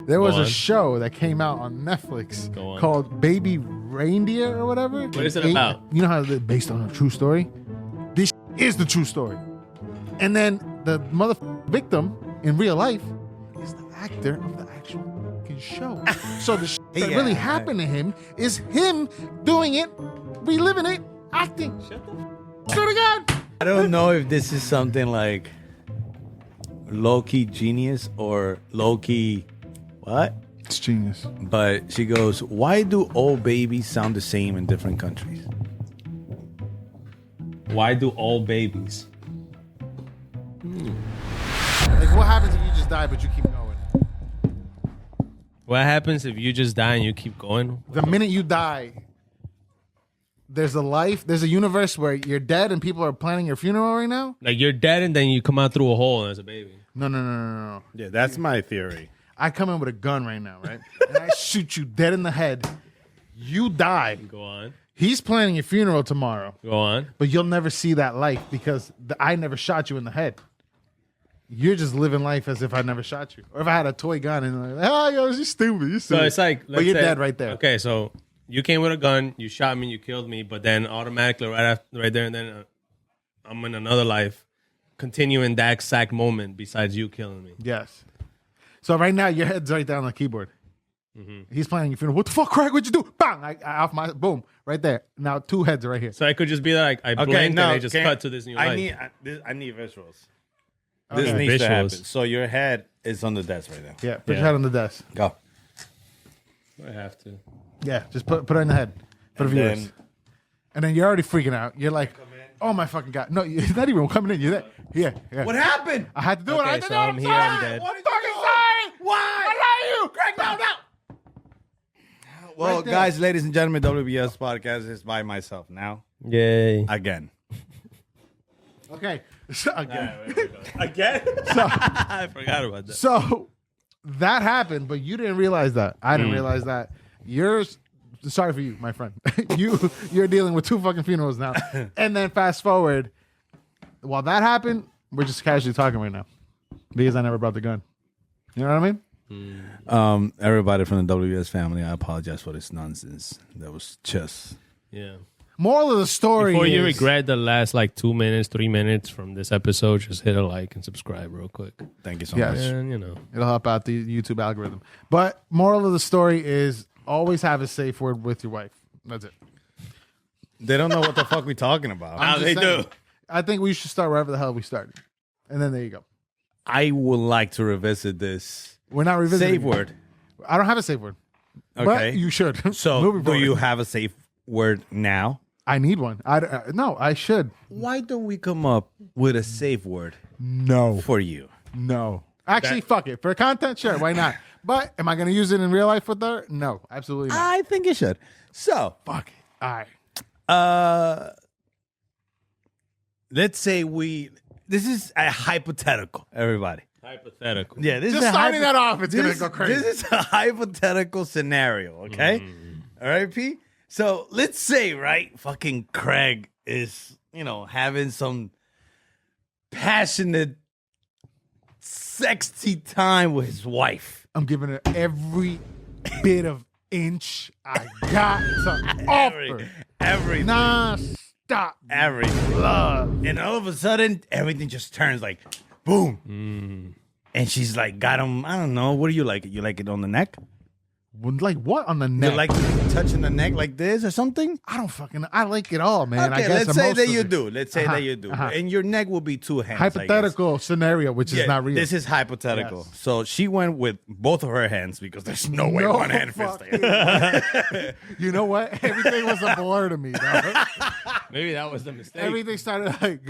There was a show that came out on Netflix called Baby Reindeer or whatever. What is it about? You know how it's based on a true story? This is the true story. And then the victim in real life is the actor of the actual fucking show. So the that really happened to him is him doing it, reliving it, acting. Shut the swear to God. I don't know if this is something like low-key genius or low-key what? It's genius. But she goes, why do all babies sound the same in different countries? Why do all babies? Like, what happens if you just die but you keep going? What happens if you just die and you keep going? The minute you die, there's a universe where you're dead and people are planning your funeral right now? Like you're dead and then you come out through a hole and there's a baby. No. Yeah, that's my theory. I come in with a gun right now, right? And I shoot you dead in the head. You die. Go on. He's planning your funeral tomorrow. Go on. But you'll never see that life because I never shot you in the head. You're just living life as if I never shot you. Or if I had a toy gun and like, oh, yo, you're stupid. So it's like, but you're dead right there. Okay, so you came with a gun, you shot me, you killed me, but then automatically right there and then I'm in another life, continuing that exact moment besides you killing me. Yes. So right now your head's right there on the keyboard. Mm-hmm. He's planning your funeral. What the fuck, Craig? What'd you do? Bang! I off my boom right there. Now 2 heads are right here. So I could just be like, I blinked and I just cut to this new life. I need visuals. Okay. This needs to happen. So your head is on the desk right now. Yeah, put your head on the desk. Go. I have to. Yeah, just put it on the head for the viewers. And then you're already freaking out. You're like, oh my fucking God. No, it's not even coming in. You're there. Yeah. What happened? I had to do it. I had to do it. I'm here. I'm dead. What are you fucking sorry? Why? I love you. Craig, no. Well, Right there. guys, ladies and gentlemen, WBS podcast is by myself now. Yay. Again. Okay. So, again. Again? I forgot about that. So that happened, but you didn't realize that. I didn't realize that. Sorry for you, my friend. You're dealing with 2 fucking funerals now. And then fast forward, while that happened, we're just casually talking right now because I never brought the gun. You know what I mean? Everybody from the WBS family, I apologize for this nonsense. That was just Moral of the story Before is, you regret the last 2 minutes, 3 minutes from this episode, just hit a like and subscribe real quick. Thank you so Yes. much. And it'll help out the YouTube algorithm. But moral of the story is always have a safe word with your wife. That's it. They don't know what the fuck we're talking about. I'm just saying. I think we should start wherever the hell we started. And then there you go. I would like to revisit this. We're not revisiting Safe word. I don't have a safe word. Okay. But you should. So, Moving do forward. you have a safe word now? I need one. No, I should. Why don't we come up with a safe word No. for you? No. Actually, fuck it. For content, sure. Why not? But am I going to use it in real life with her? No, absolutely not. I think you should. So, Fuck it. All right. let's say this is a hypothetical, everybody. hypothetical. Yeah, this Just is starting that off, it's going to go crazy. This is a hypothetical scenario, okay? All right, P? So let's say, right, fucking Craig is, having some passionate, sexy time with his wife. I'm giving her every bit of inch I got to offer. Everything. Non-stop Everything. love. And all of a sudden, everything just turns like, boom. And she's like, got him, I don't know, what do you like? You like it on the neck? Like what on the neck? You like to be touching the neck like this or something? I like it all, man. Okay, I guess let's say most that of you it. do. Let's say that you do. And your neck will be 2 hands. Hypothetical scenario, which is not real. This is hypothetical. Yes. So she went with both of her hands because there's no way one hand fits fucking there. way. You know what? Everything was a blur to me, dog. Maybe that was the mistake. Everything started like,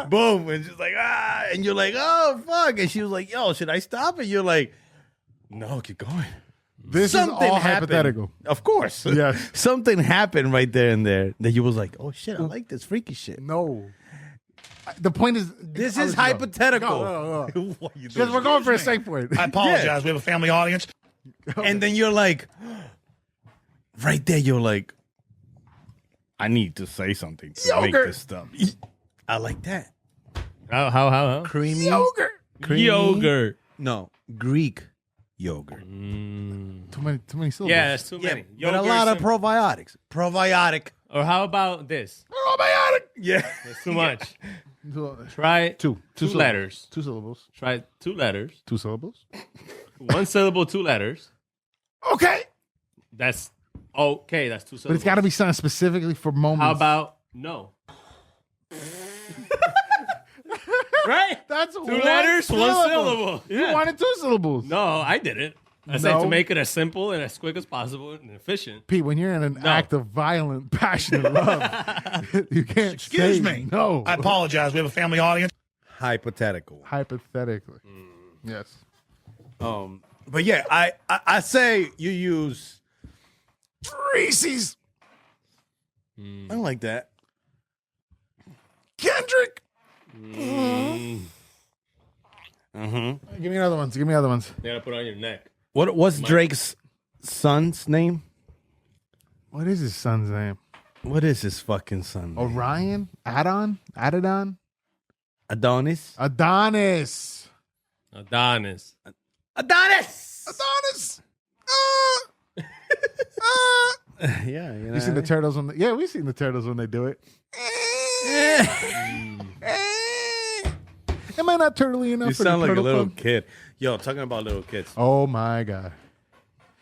Boom. And she's like, and you're like, oh, fuck. And she was like, yo, should I stop? And you're like, no, keep going. This Something is all happened. hypothetical. Of course. Yes. Something happened right there and there that you was like, oh, shit, I like this freaky shit. No. The point is, This is hypothetical. No. What you Because doing? we're going for a safe word. I apologize. We have a family audience. And then you're like, right there, you're like, I need to say something to make this stuff. I like that. How? Creamy. Yogurt. Creamy. Yogurt. No, Greek yogurt. Too many syllables. Yeah, that's too Yeah, many. but a Yogurt, lot of some- probiotics. Probiotic. Or how about this? Probiotic. Yeah. That's too much. Two Try Two syllables. letters. 2 syllables. Try 2 letters. 2 syllables. 1 syllable, 2 letters. Okay. That's okay. That's 2 syllables. But it's got to be something specifically for moments. How about no? Right? That's 2 letters, 1 syllable. You Yeah. wanted 2 syllables. No, I didn't. I said No. to make it as simple and as quick as possible and efficient. Pete, when you're in an act of violent, passionate love, you can't Excuse say me. no. I apologize. We have a family audience. Hypothetical. Hypothetically. Yes. But yeah, I say you use Reese's. I don't like that. Kendrick. Mm. Give me other ones. Give me other ones. You gotta put it on your neck. What's Drake's son's name? What is his son's name? What is his fucking son? Orion? Adon? Adonis? Adonis. Adonis. Adonis! Adonis. Yeah, you know. You seen the turtles when? Yeah, we've seen the turtles when they do it. Am I not turtly enough? You for the sound like a turtle little club? kid. Yo, talking about little kids. Oh my god!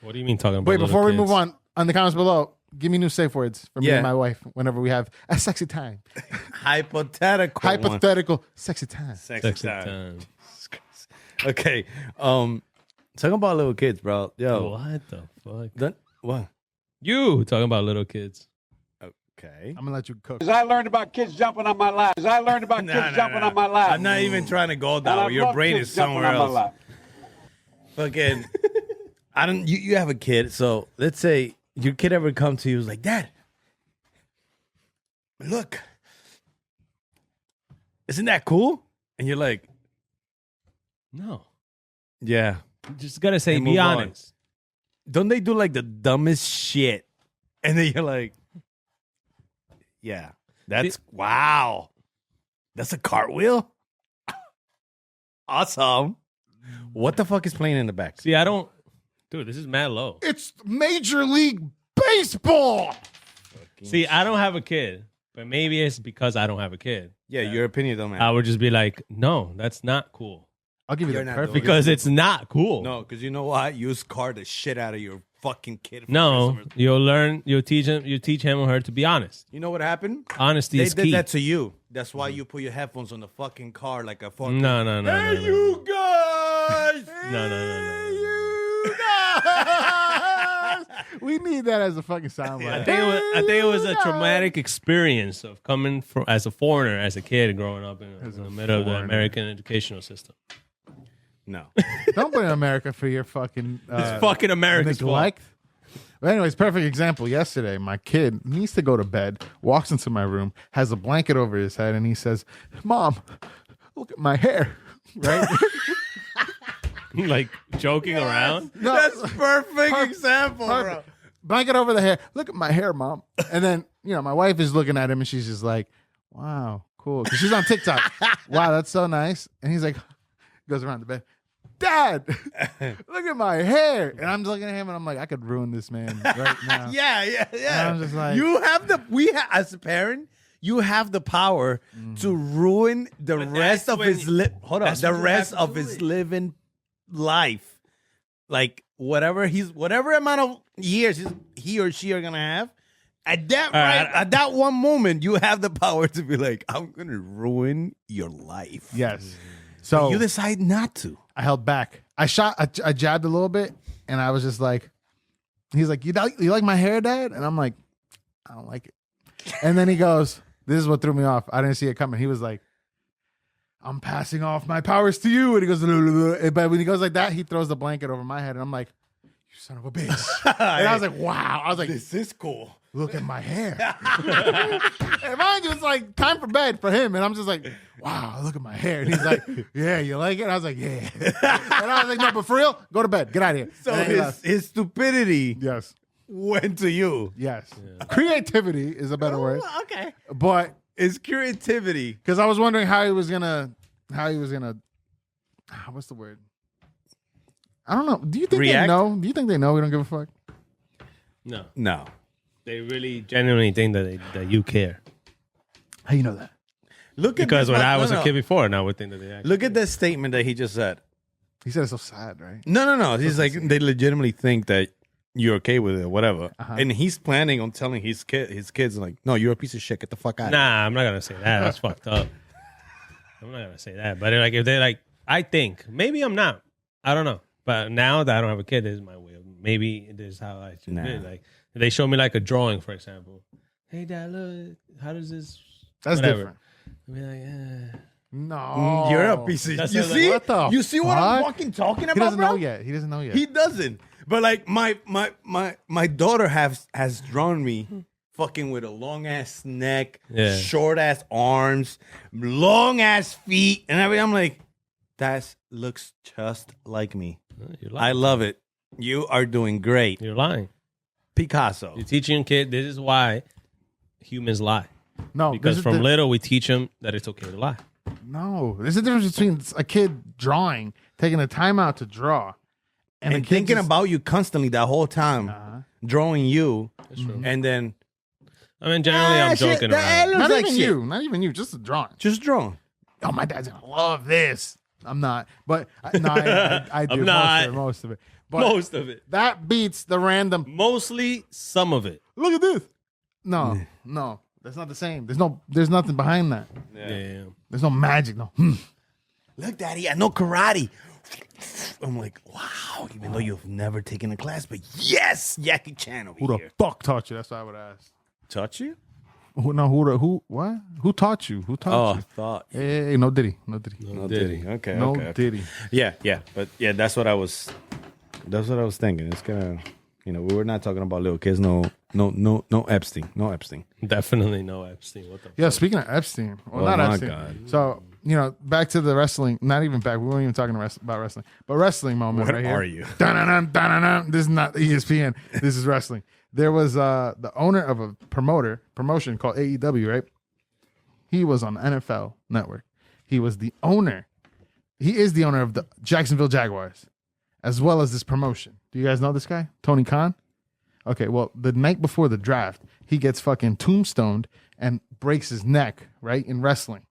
What do you mean talking about? Wait, little before we kids? move on the comments below, give me new safe words for me Yeah. and my wife whenever we have a sexy time. Hypothetical. one. Hypothetical sexy time. Sexy time. Okay. Talking about little kids, bro. Yo. What the fuck? What? You talking about little kids? Okay. I'm gonna let you cook. I learned about kids jumping on my lap. I learned about kids jumping on my lap. I'm not even trying to go And I down. Your love brain kids is jumping somewhere on my else. lap. Fucking. I don't. You have a kid, so let's say your kid ever come to you was like, Dad, look, isn't that cool? And you're like, No. yeah. You just gotta say, And be move on. honest. Don't they do like the dumbest shit? And then you're like, yeah, that's wow. That's a cartwheel? Awesome. What the fuck is playing in the back? See, I don't. Dude, this is mad low. It's Major League Baseball. See, I don't have a kid, but maybe it's because I don't have a kid. Yeah, your opinion don't I matter. would just be like, no, that's not cool. I'll give you You're the not perfect. doing Because it's not cool. No, because you know what? You scar the shit out of your fucking kid. for No, Christmas. you'll teach him or her to be honest. You know what happened? Honesty They is did key. that to you. That's why you put your headphones on the fucking car like a fucking. No, no, no, Hey, no, no. you guys! No. You guys! We need that as a fucking soundbite. I think it was a traumatic experience of coming from as a foreigner, as a kid, growing up in the middle of the foreigner. American educational system. No. Don't blame America for your fucking It's fucking America's fault. neglect. But anyways, perfect example. Yesterday, my kid needs to go to bed, walks into my room, has a blanket over his head, and he says, "Mom, look at my hair." Right? Like joking around. No, That's perfect example, perfect. Blanket over the hair. Look at my hair, Mom. And then, my wife is looking at him and she's just like, "Wow, cool." Because she's on TikTok. Wow, that's so nice. And he's like, goes around the bed. Dad, look at my hair. And I'm looking at him and I'm like, I could ruin this man right now. Yeah. And I'm just like, You have as a parent, you have the power to ruin the rest of his rest of his living life. Like whatever amount of years he or she are gonna have. At that one moment, you have the power to be like, I'm gonna ruin your life. yes. So You decide not to. I held back. I jabbed a little bit and I was just like, he's like, you like my hair, Dad? And I'm like, I don't like it. And then he goes, this is what threw me off. I didn't see it coming. He was like, I'm passing off my powers to you. And he goes, but when he goes like that, he throws the blanket over my head. And I'm like, you son of a bitch. And I was like, wow. I was like, This is cool. look at my hair. And mind you, it's like time for bed for him. And I'm just like, wow, look at my hair. And he's like, yeah, you like it? And I was like, yeah. And I was like, no, but for real, go to bed. Get out of here. So And he left. his stupidity Yes. went to you. Yes. Creativity is a better word. Okay. But His creativity. because I was wondering how he was gonna what's the word? I don't know. Do you think React? they know? Do you think they know we don't give a fuck? No, No. they really genuinely think that you care. How you know that? Look at Because this, when I was no. a kid before, now we think that they actually. Look at that statement that he just said. He said it's so sad, right? No. He's like, they legitimately think that you're okay with it or whatever. Uh-huh. And he's planning on telling his kids, like, no, you're a piece of shit. Get the fuck out. Nah, I'm not gonna say that. That's fucked up. I'm not gonna say that. But like, if they're like, I think maybe I'm not. I don't know. But now that I don't have a kid, this is my way. Maybe this is how I should be. Like, if they show me like a drawing, for example. Hey, Dad, look. How does this? That's whatever. different. I'll be like, No, You're a piece of That's shit. You see? what the You see what I'm fuck? fucking talking about, He doesn't bro? know yet. He doesn't know yet. He doesn't. But like my daughter has drawn me fucking with a long ass neck, Yeah. short ass arms, long ass feet, and everything. I'm like, that looks just like me. You're I lying. love it. You are doing great, You're lying. Picasso. You're teaching a kid. This is why humans lie. no, Because this is from the- little we teach them that it's okay to lie. No, there's a difference between a kid drawing, taking the time out to draw, And a kid thinking just- about you constantly that whole time, drawing you, That's true. and then I mean, generally, I'm shit, joking that around. looks Not like even shit. you. Not even you. Just a drawing. Just drawing. Oh, my dad's gonna love this. I'm not, but no, I do I'm not. most of it. But Most of it. that beats the random. Mostly some of it. Look at this. No, that's not the same. There's nothing behind that. Yeah. There's no magic. No. Look, Daddy, I know karate. I'm like, wow, even though you've never taken a class, but yes, Jackie Chan over Who the here. fuck taught you? That's what I would ask. Touch you? What? Who taught you? Who Oh, taught I you? thought. Hey, no diddy. No diddy. No diddy. Okay, No okay. diddy. Yeah. But yeah, that's what I was thinking. It's gonna, we were not talking about little kids. No Epstein. No Epstein. Definitely no Epstein. What the Yeah, fuck? speaking of Epstein. Well, Oh, not my Epstein. God. So, back to the wrestling. Not even back. We weren't even talking about wrestling. But wrestling moment What right here. are you? Dun-dun-dun, dun-dun-dun. This is not ESPN. This is wrestling. There was the owner of a promotion called AEW, right? He was on the NFL Network. He was the owner. He is the owner of the Jacksonville Jaguars, as well as this promotion. Do you guys know this guy? Tony Khan? Okay, well, the night before the draft, he gets fucking tombstoned and breaks his neck, right, in wrestling.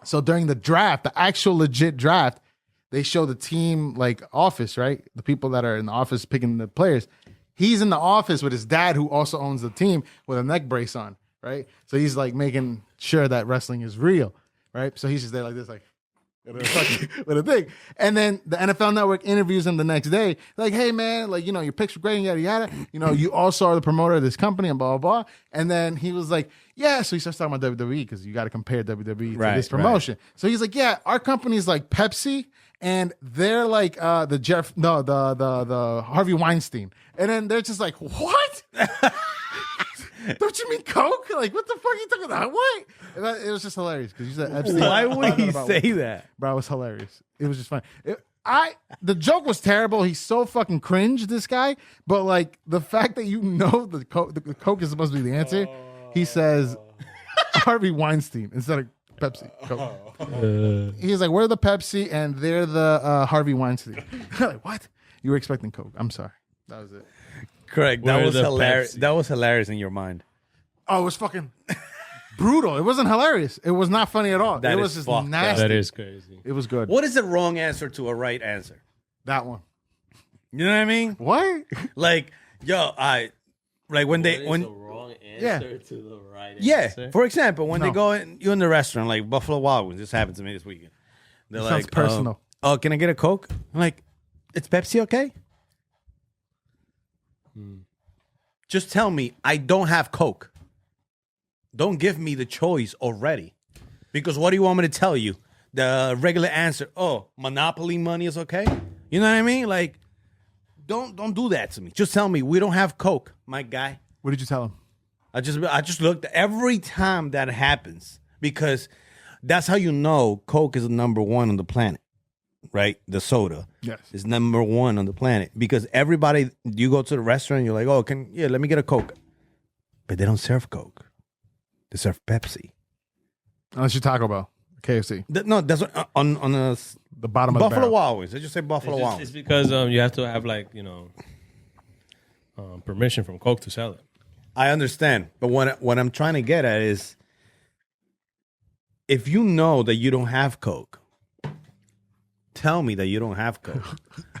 So during the draft, the actual legit draft, they show the team like office, right? The people that are in the office picking the players. He's in the office with his dad, who also owns the team, with a neck brace on, right? So he's like making sure that wrestling is real, right? So he's just there like this, like with a thing. And then the NFL Network interviews him the next day, like, "Hey man, like your picks were great, yada yada. You also are the promoter of this company and blah blah blah." And then he was like, "Yeah." So he starts talking about WWE because you got to compare WWE to Right, this promotion. So he's like, "Yeah, our company's like Pepsi." And they're like the Harvey Weinstein. And then they're just like, what? Don't you mean Coke? Like, what the fuck are you talking about? What? It was just hilarious because you said Epstein. Why would he About- say that? Bro, it was hilarious. It was just funny. The joke was terrible. He's so fucking cringe, this guy. But like the fact that the Coke is supposed to be the answer, he says Harvey Weinstein instead of Pepsi. Coke. He's like, we're the Pepsi and they're the Harvey Weinstein. Like, what? You were expecting Coke. I'm sorry. That was it. Correct. That We're was the hilarious. Pepsi. That was hilarious in your mind. Oh, it was fucking brutal. It wasn't hilarious. It was not funny at all. That it is was just fucked up. nasty. That is crazy. It was good. What is the wrong answer to a right answer? That one. You know what I mean? What? Like, yo, when they What is when the wrong Yeah. answer to the right yeah, answer? for example, when No. they go in, you're in the restaurant like Buffalo Wild Wings. This happened to me this weekend. They're Sounds like, personal. oh, can I get a Coke? I'm like, it's Pepsi, okay? Just tell me I don't have Coke. Don't give me the choice already. Because what do you want me to tell you? The regular answer, oh, Monopoly money is okay? You know what I mean? Like, don't do that to me. Just tell me we don't have Coke, my guy. What did you tell him? I just looked every time that happens because that's how you know Coke is number one on the planet, right? The soda Yes. is number one on the planet because everybody, you go to the restaurant, you're like, oh, let me get a Coke. But they don't serve Coke. They serve Pepsi. Unless you Taco Bell. KFC. No, that's what, on a The bottom of Buffalo the barrel. Wild Wings. They just say Buffalo Wild It's Wings. because you have to have like permission from Coke to sell it. I understand, but what I'm trying to get at is, if you know that you don't have Coke, tell me that you don't have Coke.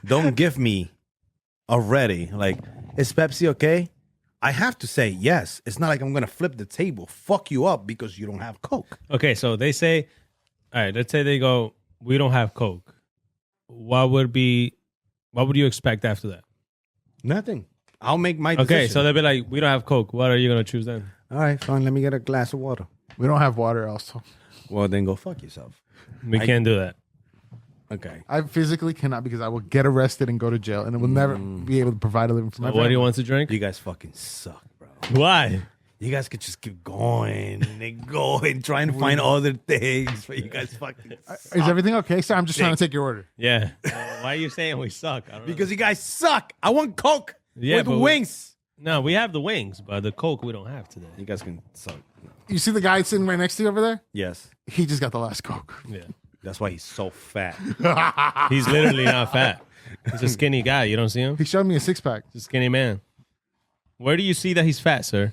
Don't give me already. Like, is Pepsi okay? I have to say yes. It's not like I'm gonna flip the table, fuck you up because you don't have Coke. Okay, so they say, all right, let's say they go, we don't have Coke. What would you expect after that? Nothing. I'll make my decision. Okay, so they'll be like, we don't have Coke. What are you gonna choose then? All right, fine. Let me get a glass of water. We don't have water also. Well, then go fuck yourself. We can't do that. Okay. I physically cannot because I will get arrested and go to jail, and it will never be able to provide a living for my What do you family. want to drink? You guys fucking suck, bro. Why? You guys could just keep going and going, trying to find other things, but you guys fucking suck. Is everything okay, sir? I'm just trying to take your order. Yeah. Why are you saying we suck? I don't know. Because you guys suck. I want Coke Yeah, with but wings. No, we have the wings, but the Coke we don't have today. You guys can suck. You see the guy sitting right next to you over there? Yes. He just got the last Coke. Yeah. That's why he's so fat. He's literally not fat. He's a skinny guy. You don't see him? He showed me a 6-pack. He's a skinny man. Where do you see that he's fat, sir?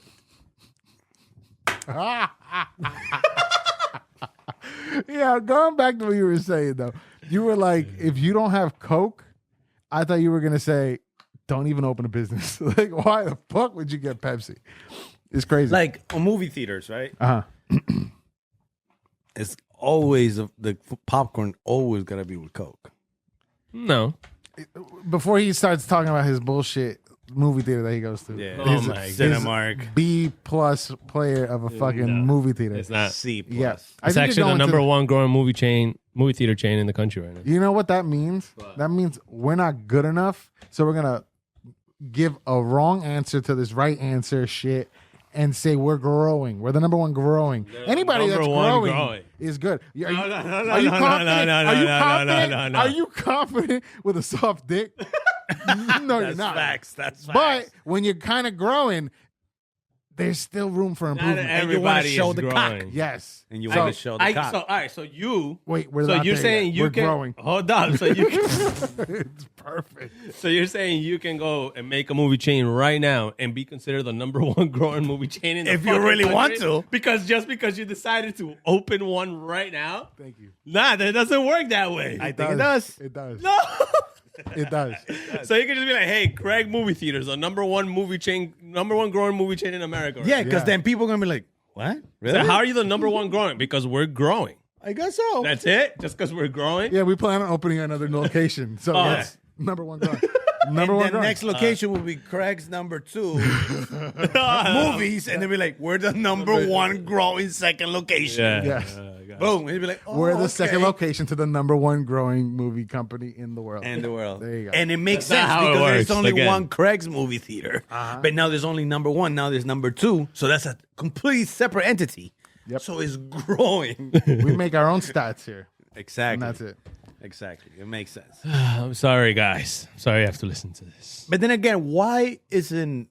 Yeah, going back to what you were saying, though. You were like, if you don't have Coke, I thought you were going to say, don't even open a business. Like, why the fuck would you get Pepsi? It's crazy. Like on movie theaters, right? Uh-huh. It's always the popcorn always gotta be with Coke. No. Before he starts talking about his bullshit movie theater that he goes to. Yeah. Oh His- my his Cinemark. B+ player of a fucking movie theater. It's not. C+. Yes. I It's think you're actually the going to number one growing movie theater chain in the country right now. You know what that means? That means we're not good enough, so we're gonna give a wrong answer to this right answer shit and say we're growing. We're the number one growing. Anybody that's number one growing, growing. is good. Are you no, are you no, confident? no, Are you no, confident? no, no. Are you confident with a soft dick? No, you're That's not. facts. That's facts. But when you're kind of growing, there's still room for Not improvement. everybody show is the growing. cock. Yes. and you So- want to show the cock. All right, so you. Wait, we're So not you're there saying yet. you We're can growing. hold on. So you can. It's perfect. So you're saying you can go and make a movie chain right now and be considered the number one growing movie chain in the If you fucking really want country? to. Because you decided to open one right now. Thank you. Nah, that doesn't work that way. I think it does. It does. No. It does. So you can just be like, hey, Craig Movie Theaters, the number one growing movie chain in America. right? Yeah, because Yeah. then people are gonna be like, "What? Really? So how are you the number one growing? Because we're growing. I guess so." That's it? Just because we're growing? Yeah, we plan on opening another location. So Oh. that's number one growing. Number one The growing. next location will be Craig's number 2 movies, and they'll be like, "We're the number one growing second location." Yeah. Yes. Got it. Boom. He'll be like, "Oh, We're the okay." second location to the number one growing movie company in the world. in the world. There you go. And it makes That's sense not how it because there's works, only again. one Craig's movie theater. But now there's only number 1. Now there's number 2. So that's a completely separate entity. Yep. So it's growing. We make our own stats here, Exactly. and that's it. Exactly. It makes sense. I'm sorry, guys. Sorry I have to listen to this. But then again, why isn't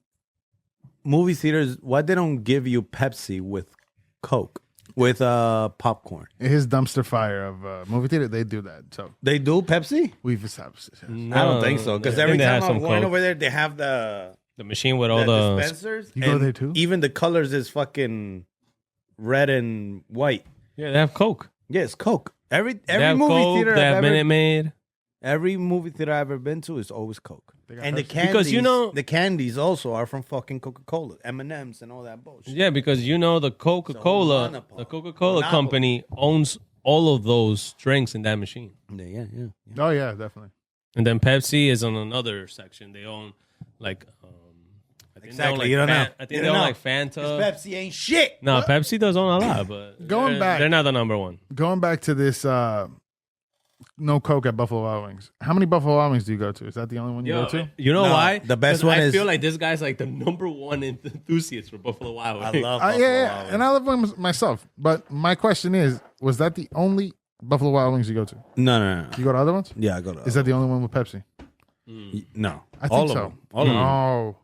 movie theaters, why they don't give you Pepsi with Coke, with popcorn? His dumpster fire of movie theater, they do that. So They do Pepsi? we've established it. I don't think so. Because I every think they time have some I'm going Coke. over there, they have the machine with all the dispensers. You go and there too? Even the colors is fucking red and white. Yeah, they have Coke. Yeah, it's Coke. Every They have movie Coke, theater they have I've ever, Minute Maid. every movie theater I've ever been to is always Coke. got And the Pepsi. candies, Because, you know- the candies also are from fucking Coca-Cola, M&M's and all that bullshit. Yeah, because you know the Coca-Cola monopoly. Coca-Cola company owns all of those drinks in that machine. Yeah. Oh yeah, definitely. And then Pepsi is on another section. They own like I think they own, Exactly, like, you don't know. I think You they don't own know. like Fanta. Pepsi ain't shit. No, Pepsi does own a lot, but Going back- they're not the number one. Going back to this, no Coke at Buffalo Wild Wings. How many Buffalo Wild Wings do you go to? Is that the only one you go to? You know No, why? the best 'Cause one I is- feel like this guy's like the number one enthusiast for Buffalo Wild Wings. I love Yeah, Buffalo yeah, Wild and I love them myself. But my question is, was that the only Buffalo Wild Wings you go to? No. You go to other ones? Yeah, I go to. Is that the only one with Pepsi? No, I think all so. of them. All of them. No,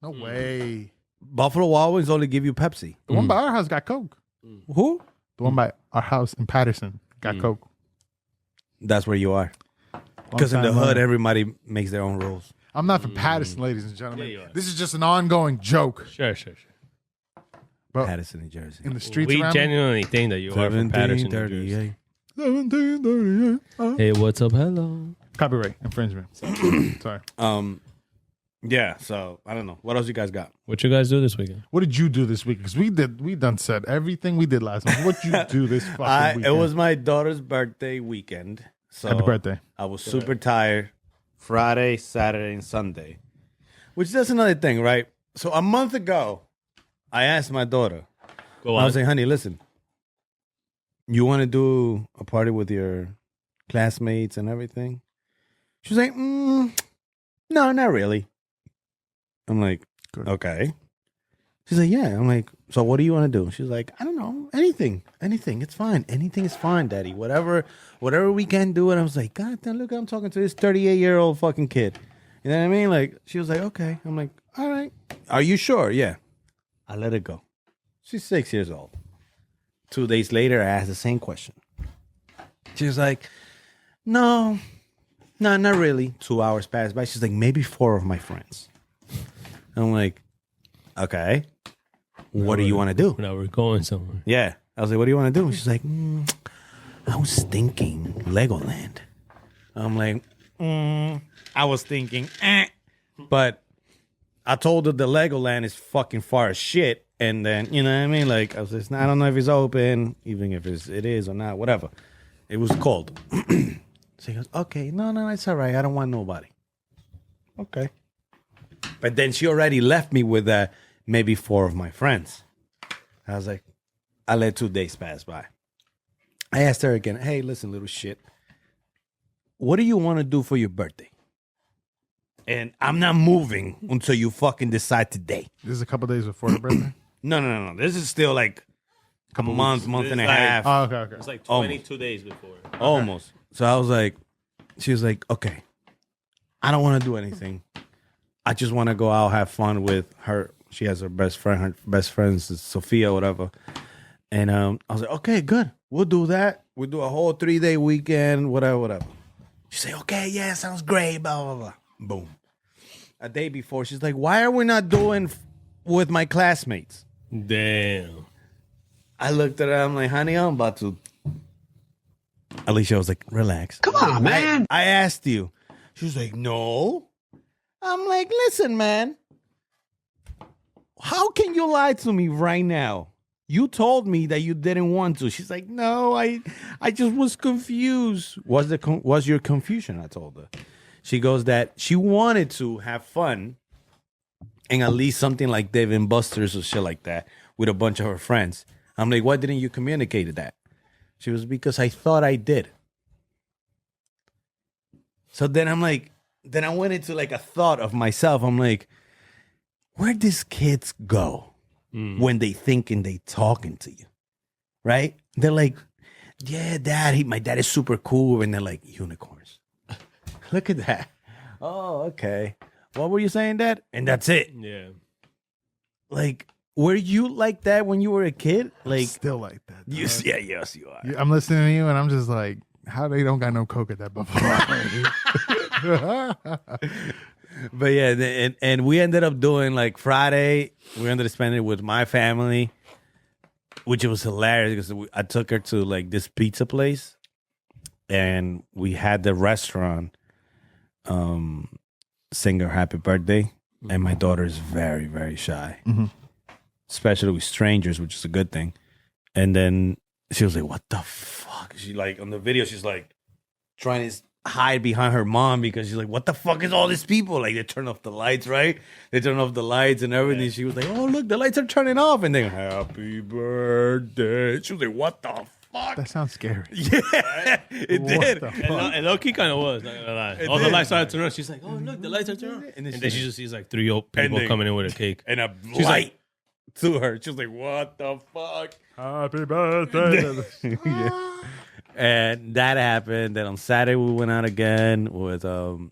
no way. Buffalo Wild Wings only give you Pepsi. The one by our house got Coke. Who? The one by our house in Patterson Got Coke. That's where you are. Because in the hood, everybody makes their own rules. I'm not from Patterson, ladies and gentlemen. Yeah, you are. This is just an ongoing joke. Sure. But Patterson, New Jersey. in the streets We around genuinely think that you are from Patterson, New Jersey. 1738. Hey, what's up? Hello. Copyright infringement. Sorry. Yeah, so I don't know. What else you guys got? What you guys do this weekend? What did you do this week? Because we done said everything we did last month. What you do this fucking It weekend? was my daughter's birthday weekend. So Happy birthday. I was super tired Friday, Saturday, and Sunday. Which that's another thing, right? So a month ago, I asked my daughter, Go I on. was like, honey, listen, you want to do a party with your classmates and everything? She was like, no, not really. I'm like, Good. okay. She's like, yeah. I'm like, so what do you want to do? She's like, I don't know, anything. It's fine. Anything is fine, Daddy. Whatever we can do. And I was like, God damn, look, I'm talking to this 38-year-old fucking kid. You know what I mean? Like, she was like, okay. I'm like, all right. Are you sure? Yeah. I let it go. She's 6 years old. 2 days later, I asked the same question. She was like, no, not really. 2 hours passed by. She's like, maybe 4 of my friends. I'm like, okay. What do you want to do? Now we're going somewhere. Yeah. I was like, what do you want to do? She's like, I was thinking Legoland. I'm like, I was thinking, But I told her the Legoland is fucking far as shit. And then, you know what I mean? Like, I was just, I don't know if it's open, even if it is or not, whatever. It was cold. So he goes, okay, no, it's all right. I don't want nobody. Okay. But then she already left me with maybe 4 of my friends. I was like, I let 2 days pass by. I asked her again, hey, listen, little shit. What do you want to do for your birthday? And I'm not moving until you fucking decide today. This is a couple days before the birthday. No. This is still like a month and a It's like- half. Oh, okay. It's like Almost. 22 days before. Almost. So I was like, she was like, okay, I don't want to do anything. I just want to go out, have fun with her. She has her best friend is Sophia, whatever. And I was like, okay, good. We'll do that. We'll do a whole 3-day weekend, whatever. She said, okay, yeah, sounds great, blah, blah, blah. Boom. A day before, she's like, why are we not doing with my classmates? Damn. I looked at her, I'm like, honey, I'm about to. Alicia was like, relax. Come on, man. I asked you. She was like, no. I'm like, listen, man. How can you lie to me right now? You told me that you didn't want to. She's like, no, I just was confused. Was your confusion? I told her. She goes that she wanted to have fun and at least something like Dave and Buster's or shit like that with a bunch of her friends. I'm like, why didn't you communicate that? She was, because I thought I did. So then I'm like, then I went into like a thought of myself. I'm like, where these kids go when they thinking they talking to you, right? They're like, yeah, Dad, my dad is super cool. And they're like, unicorns. Look at that. Oh, okay. What were you saying, Dad? And that's it. Yeah. Like, were you like that when you were a kid? Like, Still like that. you, yeah, yes, you are. I'm listening to you, and I'm just like, how they don't got no Coke at that buffalo. But yeah, and we ended up doing like Friday. We ended up spending it with my family, which was hilarious because I took her to like this pizza place, and we had the restaurant sing her happy birthday. And my daughter is very, very shy, especially with strangers, which is a good thing. And then she was like, "What the fuck?" She like on the video, she's like trying to hide behind her mom because she's like, what the fuck is all these people? Like, they turn off the lights, right? They turn off the lights and everything. Yeah. She was like, oh, look, the lights are turning off. And then, happy birthday. She was like, what the fuck? That sounds scary. Yeah, it What did. the fuck? And low-key kind of was, not gonna lie. All the lights started to turn on. She's like, oh, look, the lights are turning on. And then she just sees like 3 old people coming in with a cake. And a She's light like, to her. She was like, what the fuck? Happy birthday. Yeah. And that happened. Then on Saturday we went out again with the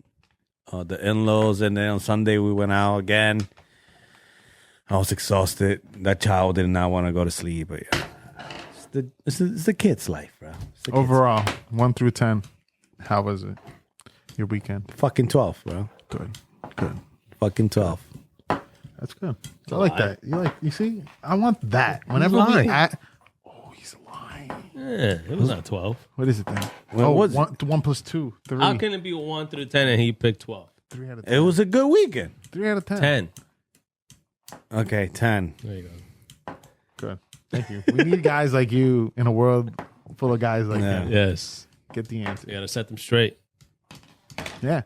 in-laws, and then on Sunday we went out again. I was exhausted. That child did not want to go to sleep, but yeah, the kid's life, bro. It's the kid's Overall, 1 through 10, how was it? Your weekend? fucking 12, bro. Good. Fucking 12. That's good. I like that. You see? I want that. Whenever we lying. oh, he's lying. Yeah, it was not 12. What is it then? What was it? 1 plus 2, 3. How can it be 1 through 10 and he picked 12? 3 out of 10. It was a good weekend. 3 out of 10. 10. Okay, 10. There you go. Good. Thank you. We need guys like you in a world full of guys like Yeah. that. Yes. Get the answer. You got to set them straight. Yeah.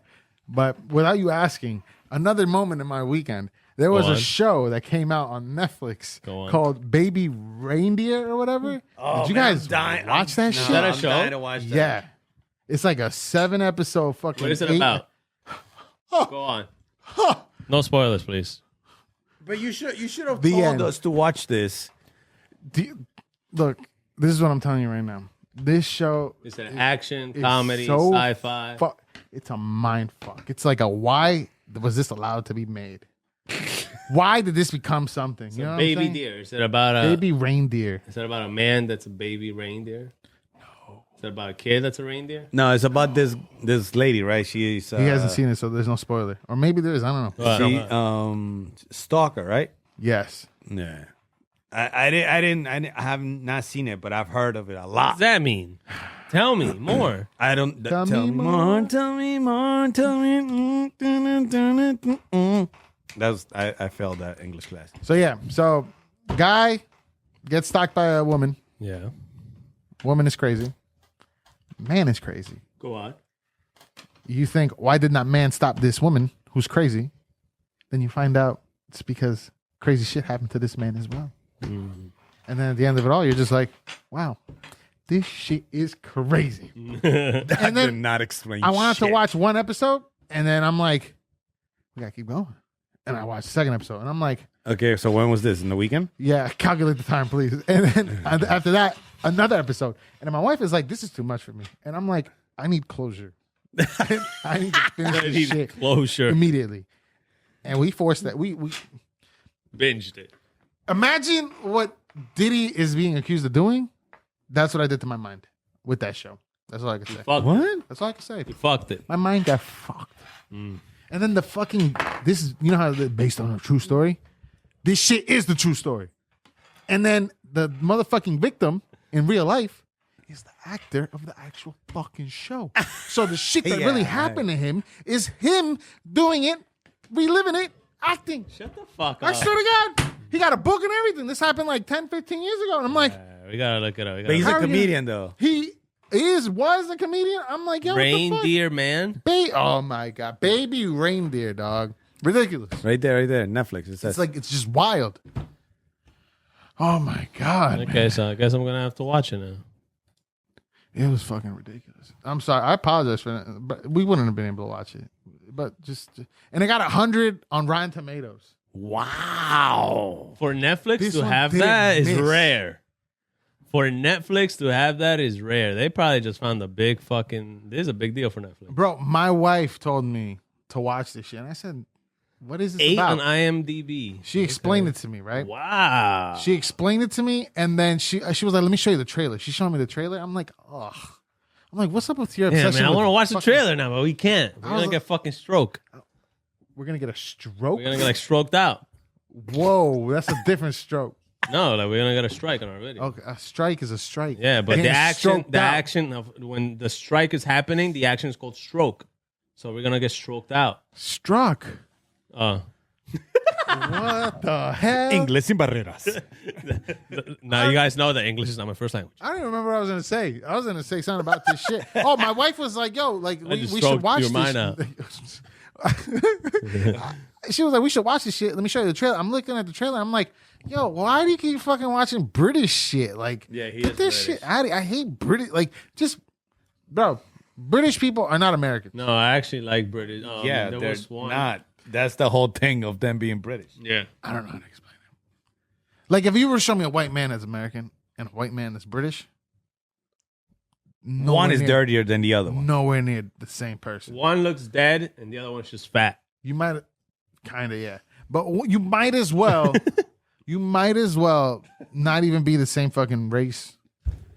But without you asking, another moment in my weekend, there was Go a on. show that came out on Netflix Go on. called Baby Reindeer or whatever. Oh, Did you man, guys I'm dying. watch that shit? Is that a show? dying to watch that. Yeah. It's like a 7-episode fucking. What is it 8 about? Go on. No spoilers, please. But you should have The told end. us to watch this. Look, this is what I'm telling you right now. This show Is it action, is comedy, so sci-fi? it's a mind fuck. It's like a why was this allowed to be made? Why did this become something? You know what I'm Baby saying? deer. Is it about a Baby Reindeer. Is it about a man that's a baby reindeer? No. Is it about a kid that's a reindeer? No, it's about this lady, right? She's He hasn't seen it, so there's no spoiler. Or maybe there is. I don't know. What? she stalker, right? Yes. Yeah. I have not seen it, but I've heard of it a What lot. does that mean? Tell me more. I don't Tell tell me me more. more, tell me more, tell me. That's I failed that English class. So yeah. So guy gets stalked by a woman. Yeah. Woman is crazy. Man is crazy. Go on. You think, why did not man stop this woman who's crazy? Then you find out it's because crazy shit happened to this man as well. Mm. And then at the end of it all, you're just like, wow, this shit is crazy. I And then did not explain. I wanted to shit. watch one episode, and then I'm like, we gotta keep going. And I watched the second episode, and I'm like, Okay, so when was this? In the weekend? yeah, calculate the time, please. And then after that, another episode. And then my wife is like, this is too much for me. And I'm like, I need closure. I need to finish this shit Closure. immediately. And we forced that. We Binged it. imagine what Diddy is being accused of doing. That's what I did to my mind with that show. That's all I can say. Fucked it. What? That's all I can say. You fucked it. My mind got fucked. And then the fucking this is you know how they're based on a true story. This shit is the true story. And then the motherfucking victim in real life is the actor of the actual fucking show. So the shit that really Yeah. happened to him is him doing it, reliving it, acting. Shut the fuck I up. swear to God, he got a book and everything. This happened like 10, 15 years ago. And I'm like, We gotta look it up. We But gotta he's How a are you- comedian, though. he was a comedian. I'm like, yo, Reindeer man. oh my God. Baby Reindeer, dog. Ridiculous. Right there, Netflix. It says, It's like, it's just wild. Oh my God. Okay, so I guess I'm gonna have to watch it now. It was fucking ridiculous. I'm sorry. I apologize for that, but we wouldn't have been able to watch it. But just, and it got 100 on Rotten Tomatoes. wow. For Netflix This to one have didn't that is miss. rare. For Netflix to have that is rare. They probably just found a big fucking. This is a big deal for Netflix. Bro, my wife told me to watch this shit. And I said, what is this 8 about? on IMDb. She explained it to me, right? Wow. She explained it to me, and then she was like, "Let me show you the trailer." She showed me the trailer. I'm like, "Ugh." I'm like, "What's up with your Yeah, obsession?" man, I with want to watch the fucking- trailer now, but we can't. We're I was gonna get fucking stroke. We're gonna get a stroke. We're gonna get like stroked out. Whoa, that's a different stroke. No, like we're gonna get a strike on our video. Okay, a strike is a strike. Yeah, but Getting the action, stroked the out. action of when the strike is happening, the action is called stroke. So we're gonna get stroked out. Struck. Uh, What the hell? Inglés sin barreras. now you guys know that English is not my first language. I don't even remember what I was gonna say. I was gonna say something about this shit. Oh, my wife was like, "Yo, like we just should stroked watch your this." mind out. She was like, "We should watch this shit. Let me show you the trailer." I'm looking at the trailer. I'm like, "Yo, why do you keep fucking watching British shit? Like, Yeah, he get is this British. shit out of. I hate British. Like, just bro, British people are not American. No, I actually like British. Yeah, there they're was one. not. That's the whole thing of them being British. Yeah, I don't know how to explain it. Like, if you were to show me a white man that's American and a white man that's British, One nowhere is near- dirtier than the other one. Nowhere near the same person. one looks dead and the other one's just fat. You might, kind of, yeah. But you might as well, not even be the same fucking race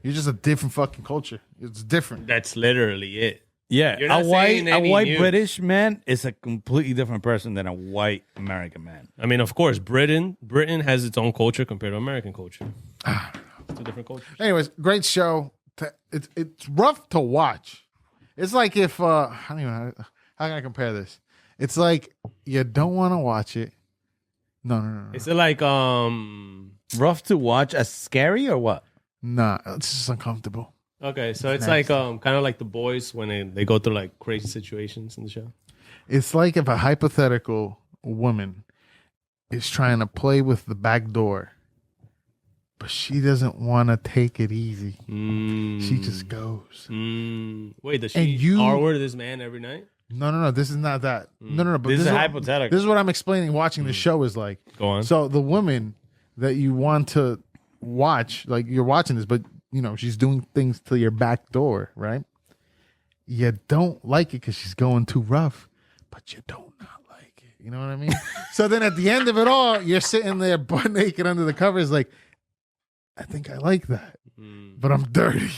You're just a different fucking culture. It's different. That's literally it. Yeah, You're not saying a any white news. British man is a completely different person than a white American man. I mean, of course, Britain has its own culture compared to American culture. Two different cultures. Anyways, great show. It's rough to watch. It's like if I don't even know how can I compare this? It's like you don't want to watch it. No. Is it like Rough to watch, as scary or what? Nah, it's just uncomfortable. okay, so it's like kind of like The Boys when they go through like crazy situations in the show. It's like if a hypothetical woman is trying to play with the back door, but she doesn't want to take it easy. She just goes. Wait, does And she you- R-word this man every night? No. This is not that. No. But This is what- hypothetical. This is what I'm explaining. Watching the show is like. Go on. So the woman that you want to watch, like you're watching this, but she's doing things to your back door, right? You don't like it because she's going too rough, but you don't not like it. You know what I mean? So then at the end of it all, you're sitting there butt naked under the covers, like, I think I like that, but I'm dirty.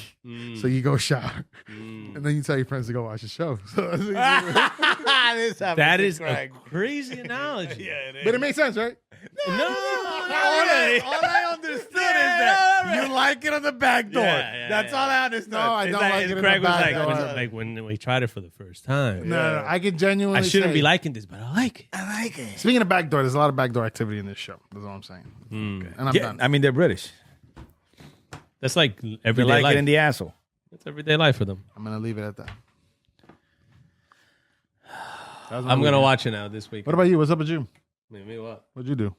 So you go shower, and then you tell your friends to go watch the show. So That is a crazy analogy. but it makes sense, right? all I understood is that you like it on the back door. That's all I understood. No, I don't like it in the Craig was back like, door. like when we tried it for the first time. No, I can genuinely. I shouldn't say- be liking this, but I like it. I like it. Speaking of backdoor, there's a lot of backdoor activity in this show. That's all I'm saying. And I'm Yeah, done. I mean, they're British. That's like They everyday like life. it in the asshole. It's everyday life for them. I'm gonna leave it at that. That was my I'm gonna weekend. watch it now this week. What about you? What's up with you? Me what? What'd you do?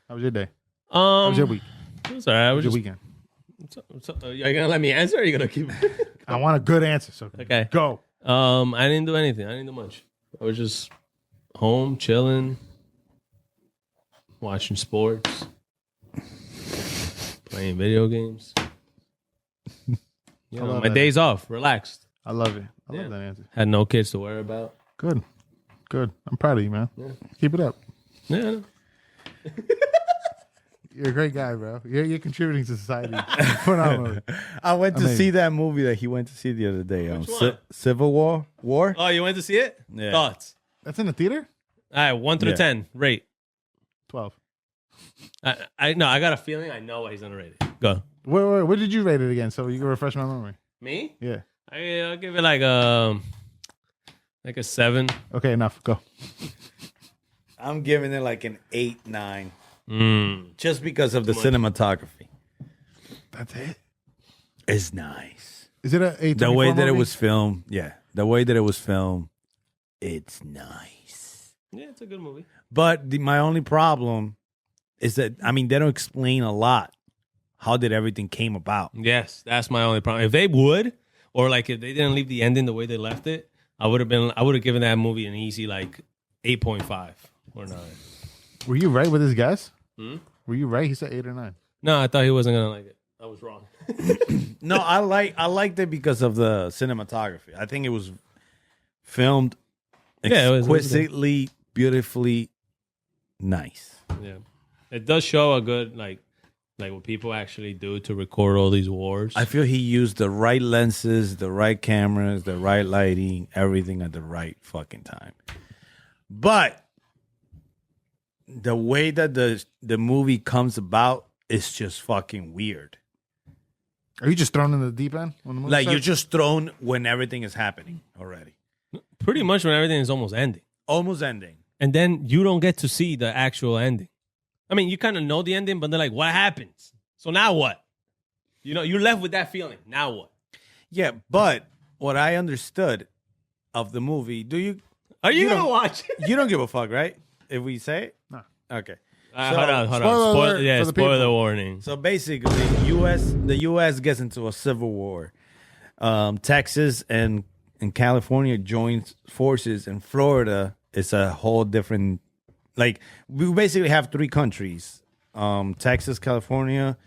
How was your day? How was your week? It was all right. I How was was your just. weekend? What's up? Are you gonna let me answer? Or are you gonna keep? I want a good answer. So Okay. go. I didn't do anything. I didn't do much. I was just home chilling, watching sports, playing video games. You know, love my that. days off, relaxed. I love it. I Yeah. love that answer. Had no kids to worry about. Good. Good. I'm proud of you, man. Yeah. Keep it up. Yeah, I know. You're a great guy, bro. You're contributing to society. Phenomenal. I went to Amazing. see that movie that he went to see the other day. Which one? Civil War. Oh, you went to see it? Yeah. Thoughts? That's in the theater? All right, 1 through Yeah. 10, rate. 12. I know. I got a feeling I know what he's gonna rate it. Go. What did you rate it again? So you can refresh my memory. Me? Yeah. I'll give it like a 7. Okay, enough. Go. I'm giving it like an 8, 9, Mm. just because of the cinematography. That's it. It's nice. Is it a The way that it movie? was filmed, yeah. The way that it was filmed, it's nice. Yeah, it's a good movie. But my only problem is that, I mean, they don't explain a lot. How did everything came about? Yes, that's my only problem. If they would, or like if they didn't leave the ending the way they left it, I would have given that movie an easy like 8.5 or 9. Were you right with his guess? Were you right? He said 8 or 9. No, I thought he wasn't gonna like it. I was wrong. No, I liked it because of the cinematography. I think it was filmed Yeah, it was good. exquisitely, beautifully nice. Yeah, it does show a good like what people actually do to record all these wars. I feel he used the right lenses, the right cameras, the right lighting, everything at the right fucking time. But the way that the movie comes about is just fucking weird. Are you just thrown in the deep end? When the movie Like you're starts? just thrown when everything is happening already. Pretty much when everything is almost ending, Almost ending. and then you don't get to see the actual ending. I mean, you kind of know the ending, but they're like, "What happens?" So now what? You know, you're left with that feeling. Now what? Yeah, but what I understood of the movie, Are you gonna don't- watch it? you don't give a fuck, right? If we say it? No. Okay. Hold on. spoiler Spoil- alert yeah, for the spoiler people. warning. So basically, the U.S. gets into a civil war. Texas and California joins forces, and Florida is a whole different. Like we basically have 3 countries: Texas, California,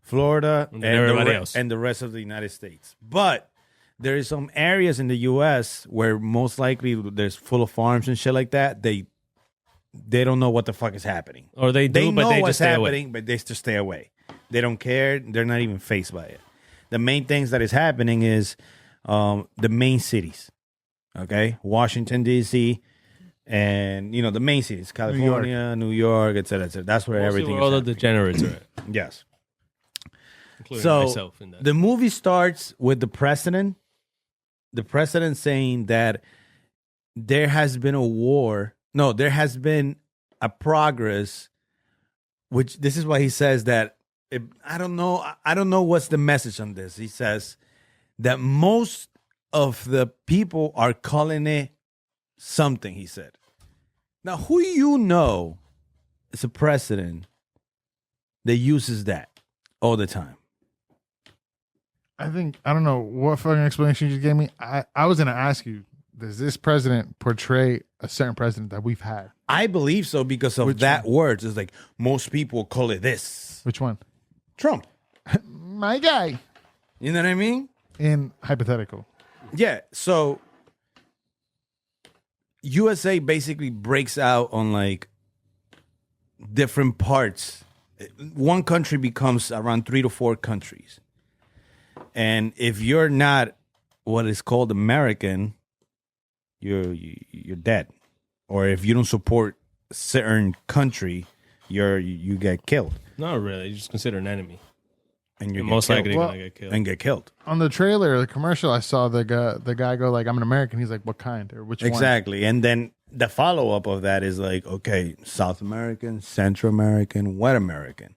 Florida, And everybody else. and the rest of the United States. But there is some areas in the U.S. where most likely there's full of farms and shit like that. They don't know what the fuck is happening. Or they do, They but know they what's just stay happening, away. but they just stay away. They don't care. They're not even faced by it. the main things that is happening is the main cities. Okay, Washington D.C. and the main cities, California, New York, et cetera, et cetera. That's where everything where all is. the degenerates are at. Yes. Including So myself in that. the movie starts with the president saying that there has been a war. No, there has been a progress. Which this is why he says that. I don't know what's the message on this. He says that most of the people are calling it something. He said. Now, who is a president that uses that all the time? I don't know what fucking explanation you just gave me. I was going to ask you, does this president portray a certain president that we've had? I believe so because of that word. It's like most people call it this. Which one? Trump. My guy. You know what I mean? In hypothetical. Yeah. So USA basically breaks out on like different parts. One country becomes around 3 to 4 countries. And if you're not what is called American, you're dead. Or if you don't support a certain country, you get killed. Not really. You just consider an enemy. And you're most likely Well, going to get killed. and get killed. On the trailer, the commercial, I saw the guy go like, I'm an American. He's like, what kind or which one? Exactly. And then the follow-up of that is like, okay, South American, Central American, what American?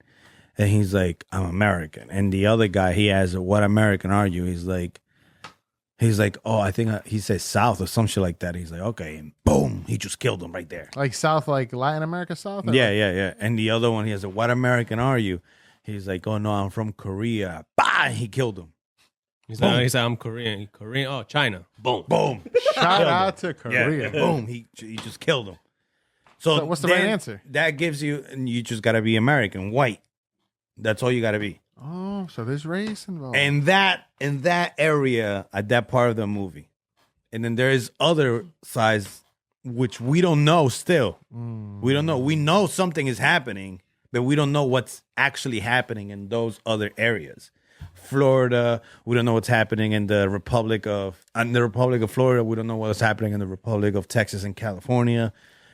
And he's like, I'm American. And the other guy, he has, what American are you? He's like, oh, I think he says South or some shit like that. He's like, okay, and boom, he just killed him right there. Like South, like Latin America South? Yeah. And the other one, he has a, what American are you? He's like, oh no, I'm from Korea. Bah, he killed him. He said, I'm Korean. Korean, oh, China. Boom. Boom. Shout out to Korea. Yeah. Boom, he just killed him. So what's the right answer? That gives you just got to be American, white. That's all you got to be. Oh, so there's race involved. And that in that area at that part of the movie, and then there is other sides which we don't know still. We don't know. We know something is happening, but we don't know what's actually happening in those other areas. Florida, we don't know what's happening in the Republic of Florida. We don't know what's happening in the Republic of Texas and California.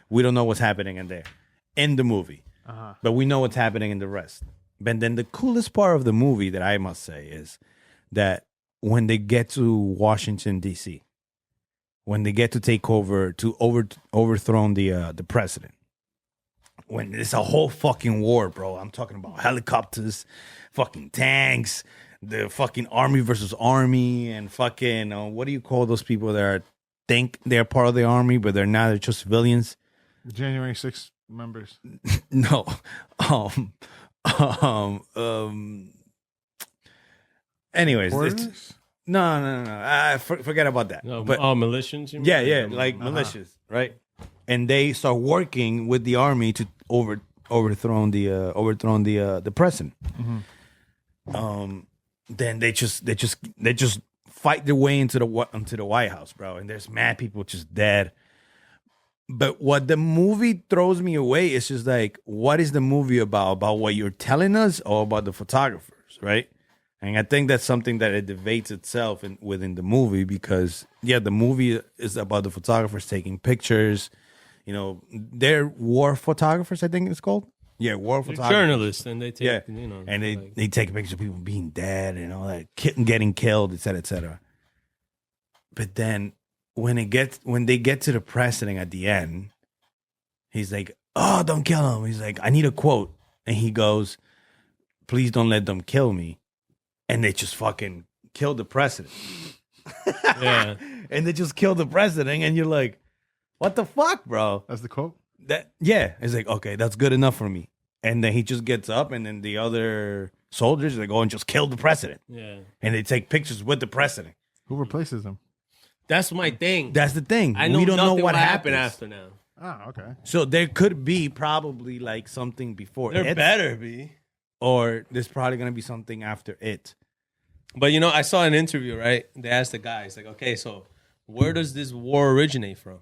We don't know what's happening in there in the movie, but we know what's happening in the rest. But then the coolest part of the movie that I must say is that when they get to Washington, D.C., when they get to take over, to overthrow the president, when it's a whole fucking war, bro. I'm talking about helicopters, fucking tanks, the fucking army versus army, and fucking, what do you call those people that think they're part of the army, but they're not, they're just civilians? January 6th members. No. Anyways, no. Forget about that. No, but militias? yeah, like militias, right? And they start working with the army to overthrow the president. Then they just fight their way into the White House, bro. And there's mad people just dead. But what the movie throws me away is just like, what is the movie about? About what you're telling us or about the photographers, right? And I think that's something that it debates itself within the movie because, yeah, the movie is about the photographers taking pictures. You know, they're war photographers, I think it's called. Yeah, war photographers. Journalists, and they take, and they take pictures of people being dead and all that, getting killed, et cetera, et cetera. But then when they get to the president at the end, he's like, oh, don't kill him. He's like, I need a quote. And he goes, please don't let them kill me. And they just fucking kill the president. Yeah. And they just kill the president. And you're like, what the fuck, bro? That's the quote? It's like, okay, that's good enough for me. And then he just gets up and then the other soldiers, they go and just kill the president. Yeah. And they take pictures with the president. Who replaces him? That's my thing. That's the thing. I know we don't know what happened happens after now. Oh, okay. So there could be probably like something before There it. better be. Or there's probably going to be something after it. But, I saw an interview, right? They asked the guys, like, okay, so where does this war originate from?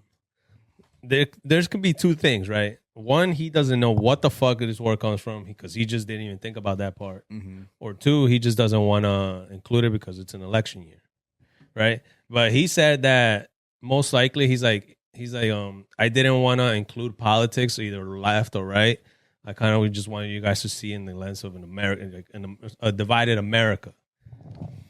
there's could be two things, right? One, he doesn't know what the fuck this war comes from because he just didn't even think about that part. Mm-hmm. Or two, he just doesn't want to include it because it's an election year, right? But he said that most likely he's like I didn't want to include politics, either left or right. I kind of just wanted you guys to see in the lens of an American, a divided America.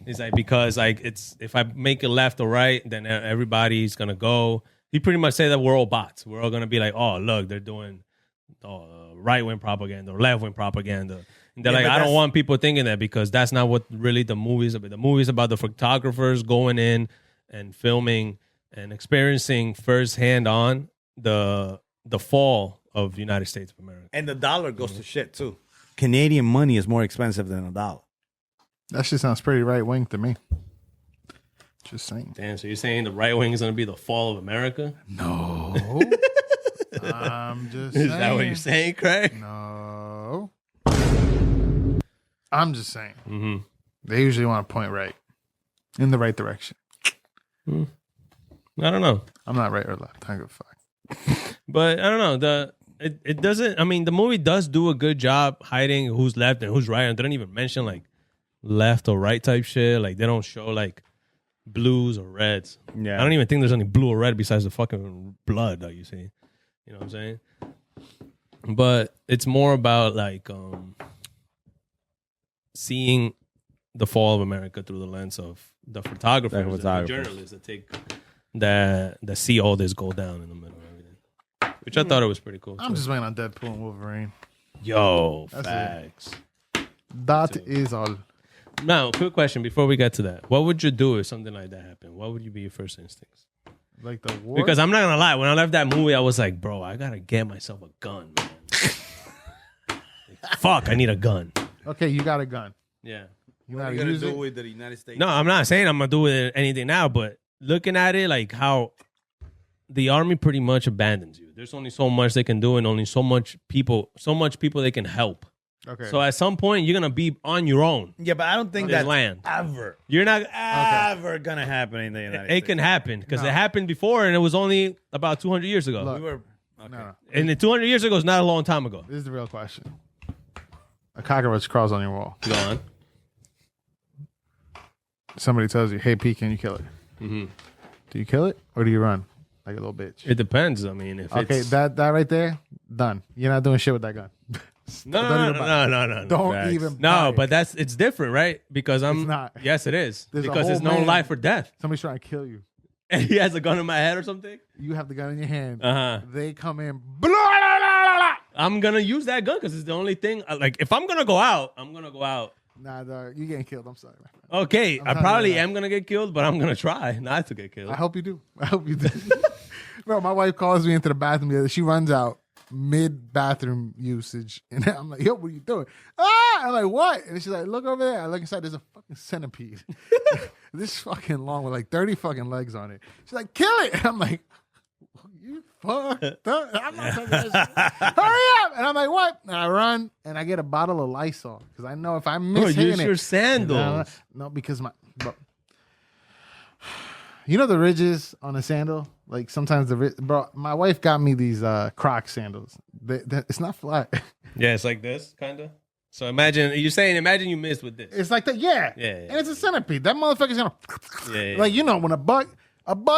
He's like, because like it's if I make it left or right, then everybody's gonna go. He pretty much said that we're all bots. We're all gonna be like, oh look, they're doing right wing propaganda or left wing propaganda. And they're like, I don't want people thinking that because that's not what really the movie's about. The movie's about the photographers going in and filming and experiencing firsthand on the fall of the United States of America. And the dollar goes to shit too. Canadian money is more expensive than a dollar. That shit sounds pretty right wing to me. Just saying. Damn, so you're saying the right wing is going to be the fall of America? No. I'm just saying. Is that what you're saying, Craig? No. I'm just saying. Mm-hmm. They usually want to point right. In the right direction. I don't know. I'm not right or left. I don't give a fuck. But I don't know. It doesn't, I mean, the movie does do a good job hiding who's left and who's right. And they don't even mention like left or right type shit. Like they don't show like blues or reds. Yeah. I don't even think there's any blue or red besides the fucking blood that you see. You know what I'm saying? But it's more about like seeing the fall of America through the lens of the photographers, and the journalists that see all this go down in the middle of everything. Which I thought it was pretty cool. I'm just waiting on Deadpool and Wolverine. Yo, That's facts. That is all. Now, quick question before we get to that. What would you do if something like that happened? What would be your first instincts? Like the war? Because I'm not going to lie. When I left that movie, I was like, bro, I got to get myself a gun, man. Like, fuck, I need a gun. Okay, you got a gun. Yeah. You What know are how you to gonna use do it? with the United States? No, I'm not saying I'm going to do it anything now, but looking at it, like how the army pretty much abandons you. There's only so much they can do and only so much people they can help. Okay. So at some point, you're going to be on your own. Yeah, but I don't think This that's land. ever You're not... ever gonna happen in the United States. It can happen because No. it happened before and it was only about 200 years ago. Look. We were No. And the 200 years ago is not a long time ago. This is the real question. A cockroach crawls on your wall. Go on. Somebody tells you, hey, P, can you kill it? Mm-hmm. Do you kill it or do you run like a little bitch? It depends. I mean, if Okay, it's... that right there, done. You're not doing shit with that gun. No. Don't even buy No, it. but it's different, right? Because I'm... It's not. Yes, it is. There's a because whole it's no man- life or death. Somebody's trying to kill you. And he has a gun in my head or something? You have the gun in your hand. Uh-huh. They come in. Blah, blah, blah, blah. I'm going to use that gun because it's the only thing... Like, if I'm going to go out, I'm going to go out. Nah, dog, you getting killed. I'm sorry. My friend. Okay, I'm I telling probably you that. am going to get killed, but I'm going to try not to get killed. I hope you do. I hope you do. Bro, my wife calls me into the bathroom the other. She runs out mid-bathroom usage. And I'm like, yo, what are you doing? Ah! I'm like, what? And she's like, look over there. I look inside. There's a fucking centipede. This fucking long with like 30 fucking legs on it. She's like, kill it. And I'm like, you fucked up. I'm not taking this. Hurry up. And I'm like, what? And I run and I get a bottle of Lysol. Because I know if I miss hitting use it. your sandals. No, because bro, you know the ridges on a sandal? Like sometimes bro, my wife got me these Croc sandals. It's not flat. Yeah, it's like this, kind of. So imagine you missed with this. It's like that, yeah. Yeah. And it's a centipede. That motherfucker's gonna Yeah. like, you know, when a bug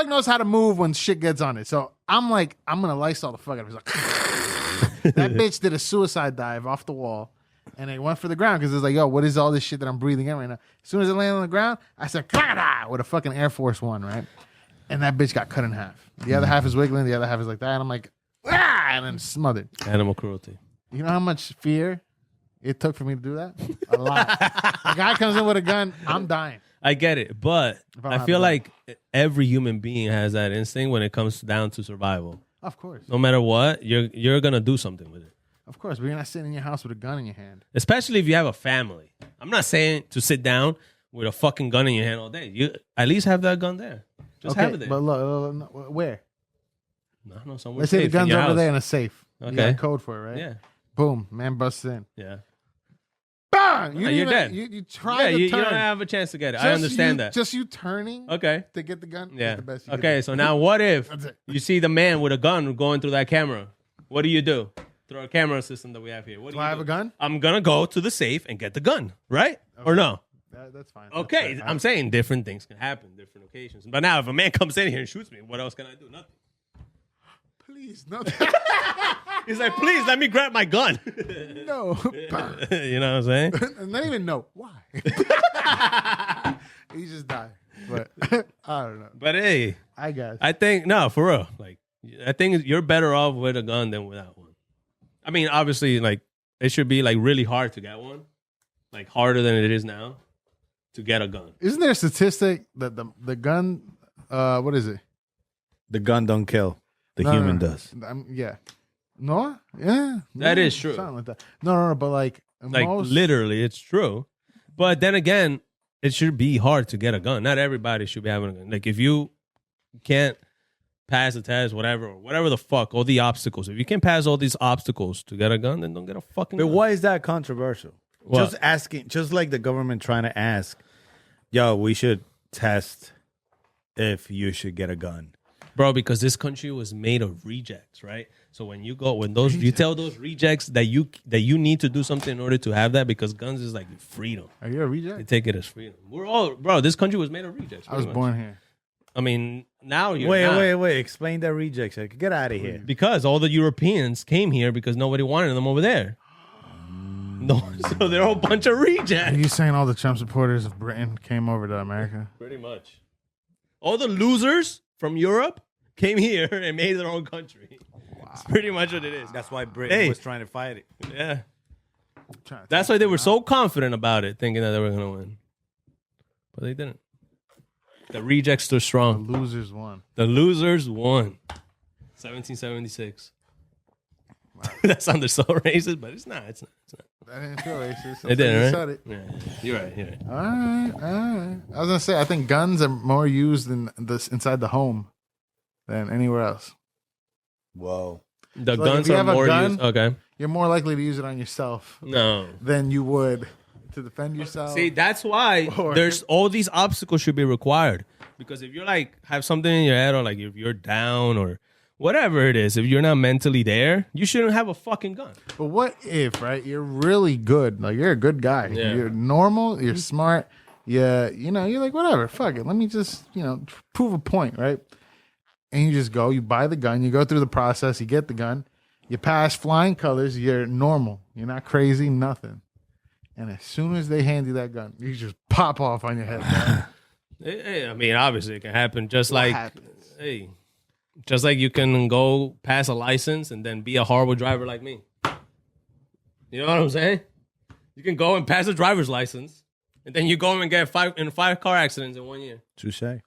knows how to move when shit gets on it. So I'm like, I'm gonna Lysol the fuck out of it. It's like, that bitch did a suicide dive off the wall. And it went for the ground because it's like, yo, what is all this shit that I'm breathing in right now? As soon as it landed on the ground, I said, "Crocodile!" with a fucking Air Force One, right? And that bitch got cut in half. The other half is wiggling, the other half is like that. And I'm like, ah, and then smothered. Animal cruelty. You know how much fear it took for me to do that? A lot. A guy comes in with a gun, I'm dying. I get it, but If I don't I have feel a gun. like every human being has that instinct when it comes down to survival. Of course. No matter what, you're gonna do something with it. Of course, but you're not sitting in your house with a gun in your hand. Especially if you have a family. I'm not saying to sit down with a fucking gun in your hand all day. You at least have that gun there. Just have it there. But look, where? I don't know, somewhere Let's say the safe in gun's your over house. there in a safe. You got Okay. a code for it, right? Yeah, Boom, man busts in. yeah. Bah! time. You No, didn't you're even- dead. You tried Yeah, to you turn. don't have a chance to get it. I understand that. Just you turning Okay. to get the gun Yeah. is the best you Okay, can so now what if That's it. you see the man with a gun going through that camera? What do? Through our camera system that we have here. What do I you have do? a gun? I'm going to go to the safe and get the gun, right? Or no? That's fine. Okay, That's I'm saying different things can happen, different occasions. But now if a man comes in here and shoots me, what else can I do? Nothing. Please, no. He's like, please let me grab my gun. No. You know what I'm saying? And they even know why. He just died. But I don't know. But hey, I guess. I think, no, for real. Like, I think you're better off with a gun than without one. I mean, obviously, like, it should be like really hard to get one. Like, harder than it is now to get a gun. Isn't there a statistic that the gun, what is it? The gun don't kill. The No, human no. does. Yeah. No? Yeah. That Yeah, is true. Something like that. No, but like most, Literally, it's true. But then again, it should be hard to get a gun. Not everybody should be having a gun. Like, if you can't pass the test, whatever the fuck, all the obstacles. If you can't pass all these obstacles to get a gun, then don't get a fucking But gun. why is that controversial? What? Just asking, just like the government trying to ask, yo, we should test if you should get a gun. Bro, because this country was made of rejects, right? So when you tell those rejects that you need to do something in order to have that, because guns is like freedom. Are you a They reject? take it as freedom. We're all, bro, this country was made of rejects. I was pretty much. born here. I mean, now you're Wait, not. wait. Explain that reject. Get out of here. Because all the Europeans came here because nobody wanted them over there. No, so they're all a bunch of Are rejects. you saying all the Trump supporters of Britain came over to America? Pretty much. All the losers from Europe came here and made their own country. It's pretty much what it is. That's why Britain Hey. was trying to fight it. Yeah. Trying to That's why they were so confident about it, thinking that they were going to win. But they didn't. The rejects stood the strong. losers won. The losers won. 1776. That sounded so racist, but it's not. It's not. I didn't feel racist. It didn't, You right? said it. Yeah. You're right. All right. I was gonna say I think guns are more used inside the home than anywhere else. Whoa. The So, like, guns if you are have a more gun- used. Okay. You're more likely to use it on yourself No. than you would to defend yourself. See, that's why Or- there's all these obstacles should be required. Because if you're like have something in your head, or like if you're down or whatever it is, if you're not mentally there, you shouldn't have a fucking gun. But what if, right? You're really good. Like you're a good guy. Yeah. You're normal. You're smart. Yeah, you're like whatever. Fuck it. Let me just prove a point, right? And you just go. You buy the gun. You go through the process. You get the gun. You pass flying colors. You're normal. You're not crazy. Nothing. And as soon as they hand you that gun, you just pop off on your head. man. Hey, I mean, obviously it can happen. Just What like, happens? hey, just like you can go pass a license and then be a horrible driver like me. You know what I'm saying? You can go and pass a driver's license, and then you go and get five car accidents in 1 year. Touche. I'm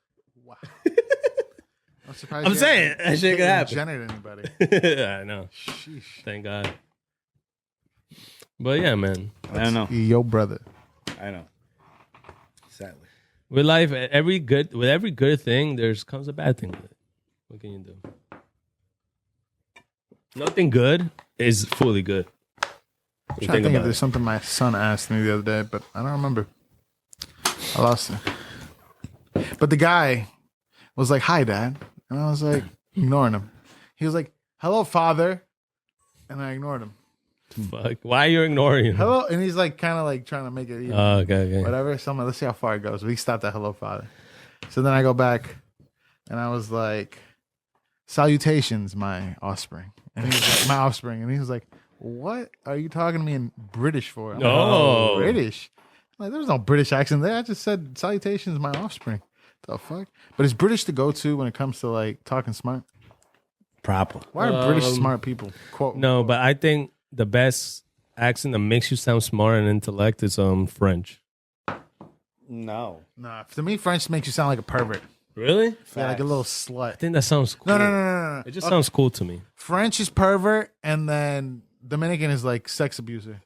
surprised. I'm you saying, haven't that shit could happen. Gendered anybody? I know. Sheesh. Thank God. But yeah, man. I don't know. Yo, brother. I know. Sadly. With life, with every good thing, comes a bad thing with it. What can you do? Nothing good is fully good. You I'm trying to think think if about there's it. something my son asked me the other day, but I don't remember. I lost it. But the guy was like, "Hi, Dad," and I was like, ignoring him. He was like, "Hello, Father," and I ignored him. Fuck. Why are you ignoring him? Hello, and he's like, kind of like trying to make it even. Oh, okay. Whatever. So I'm like, let's see how far it goes. We stopped at "Hello, Father." So then I go back, and I was like, "Salutations, my offspring," and he was like, "My offspring," and he was like, "What are you talking to me in British for?" I'm like, No. British. I'm like, there's no British accent there. I just said salutations, my offspring. The fuck? But it's British to go to when it comes to like talking smart. Proper. Why are British smart people? Quote. No, but I think the best accent that makes you sound smart and intellect is French. No. Nah, to me, French makes you sound like a pervert. Really? Yeah, like a little slut. I think that sounds cool. No. It just sounds cool to me. French is pervert, and then Dominican is like sex abuser.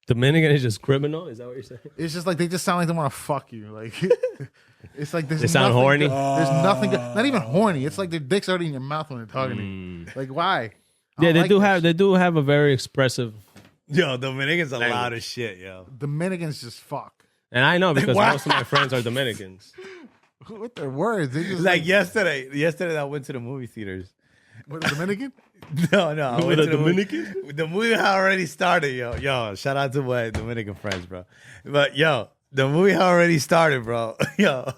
Dominican is just criminal. Is that what you're saying? It's just like they just sound like they want to fuck you. Like it's like there's They sound nothing horny? good. There's nothing good. Not even horny. It's like their dick's already in your mouth when they're talking to you. Like why? I Yeah, don't like that shit. they do have a very expressive Yo, Dominicans are loud as shit, yo. Dominicans just fuck. And I know because Wow. most of my friends are Dominicans. With their words, they just Like yesterday I went to the movie theaters. with a Dominican. No, I With went a to the Dominican? The movie had already started, yo. Yo, shout out to my Dominican friends, bro. But yo, the movie had already started, bro. Yo,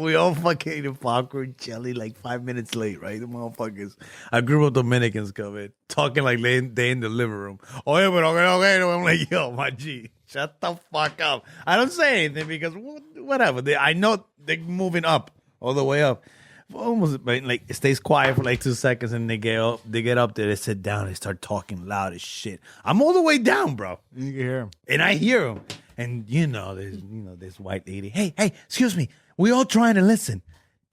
we all fucking ate popcorn jelly like 5 minutes late, right? The motherfuckers. A group of Dominicans come in, talking like they in the living room. Oh, yeah, but okay. I'm like, yo, my G, shut the fuck up. I don't say anything because whatever. I know they're moving up, all the way up. Almost like it stays quiet for like 2 seconds and they get up there, they sit down, they start talking loud as shit. I'm all the way down, bro. You can hear him. And I hear them. And there's this white lady. Hey, excuse me. We all trying to listen.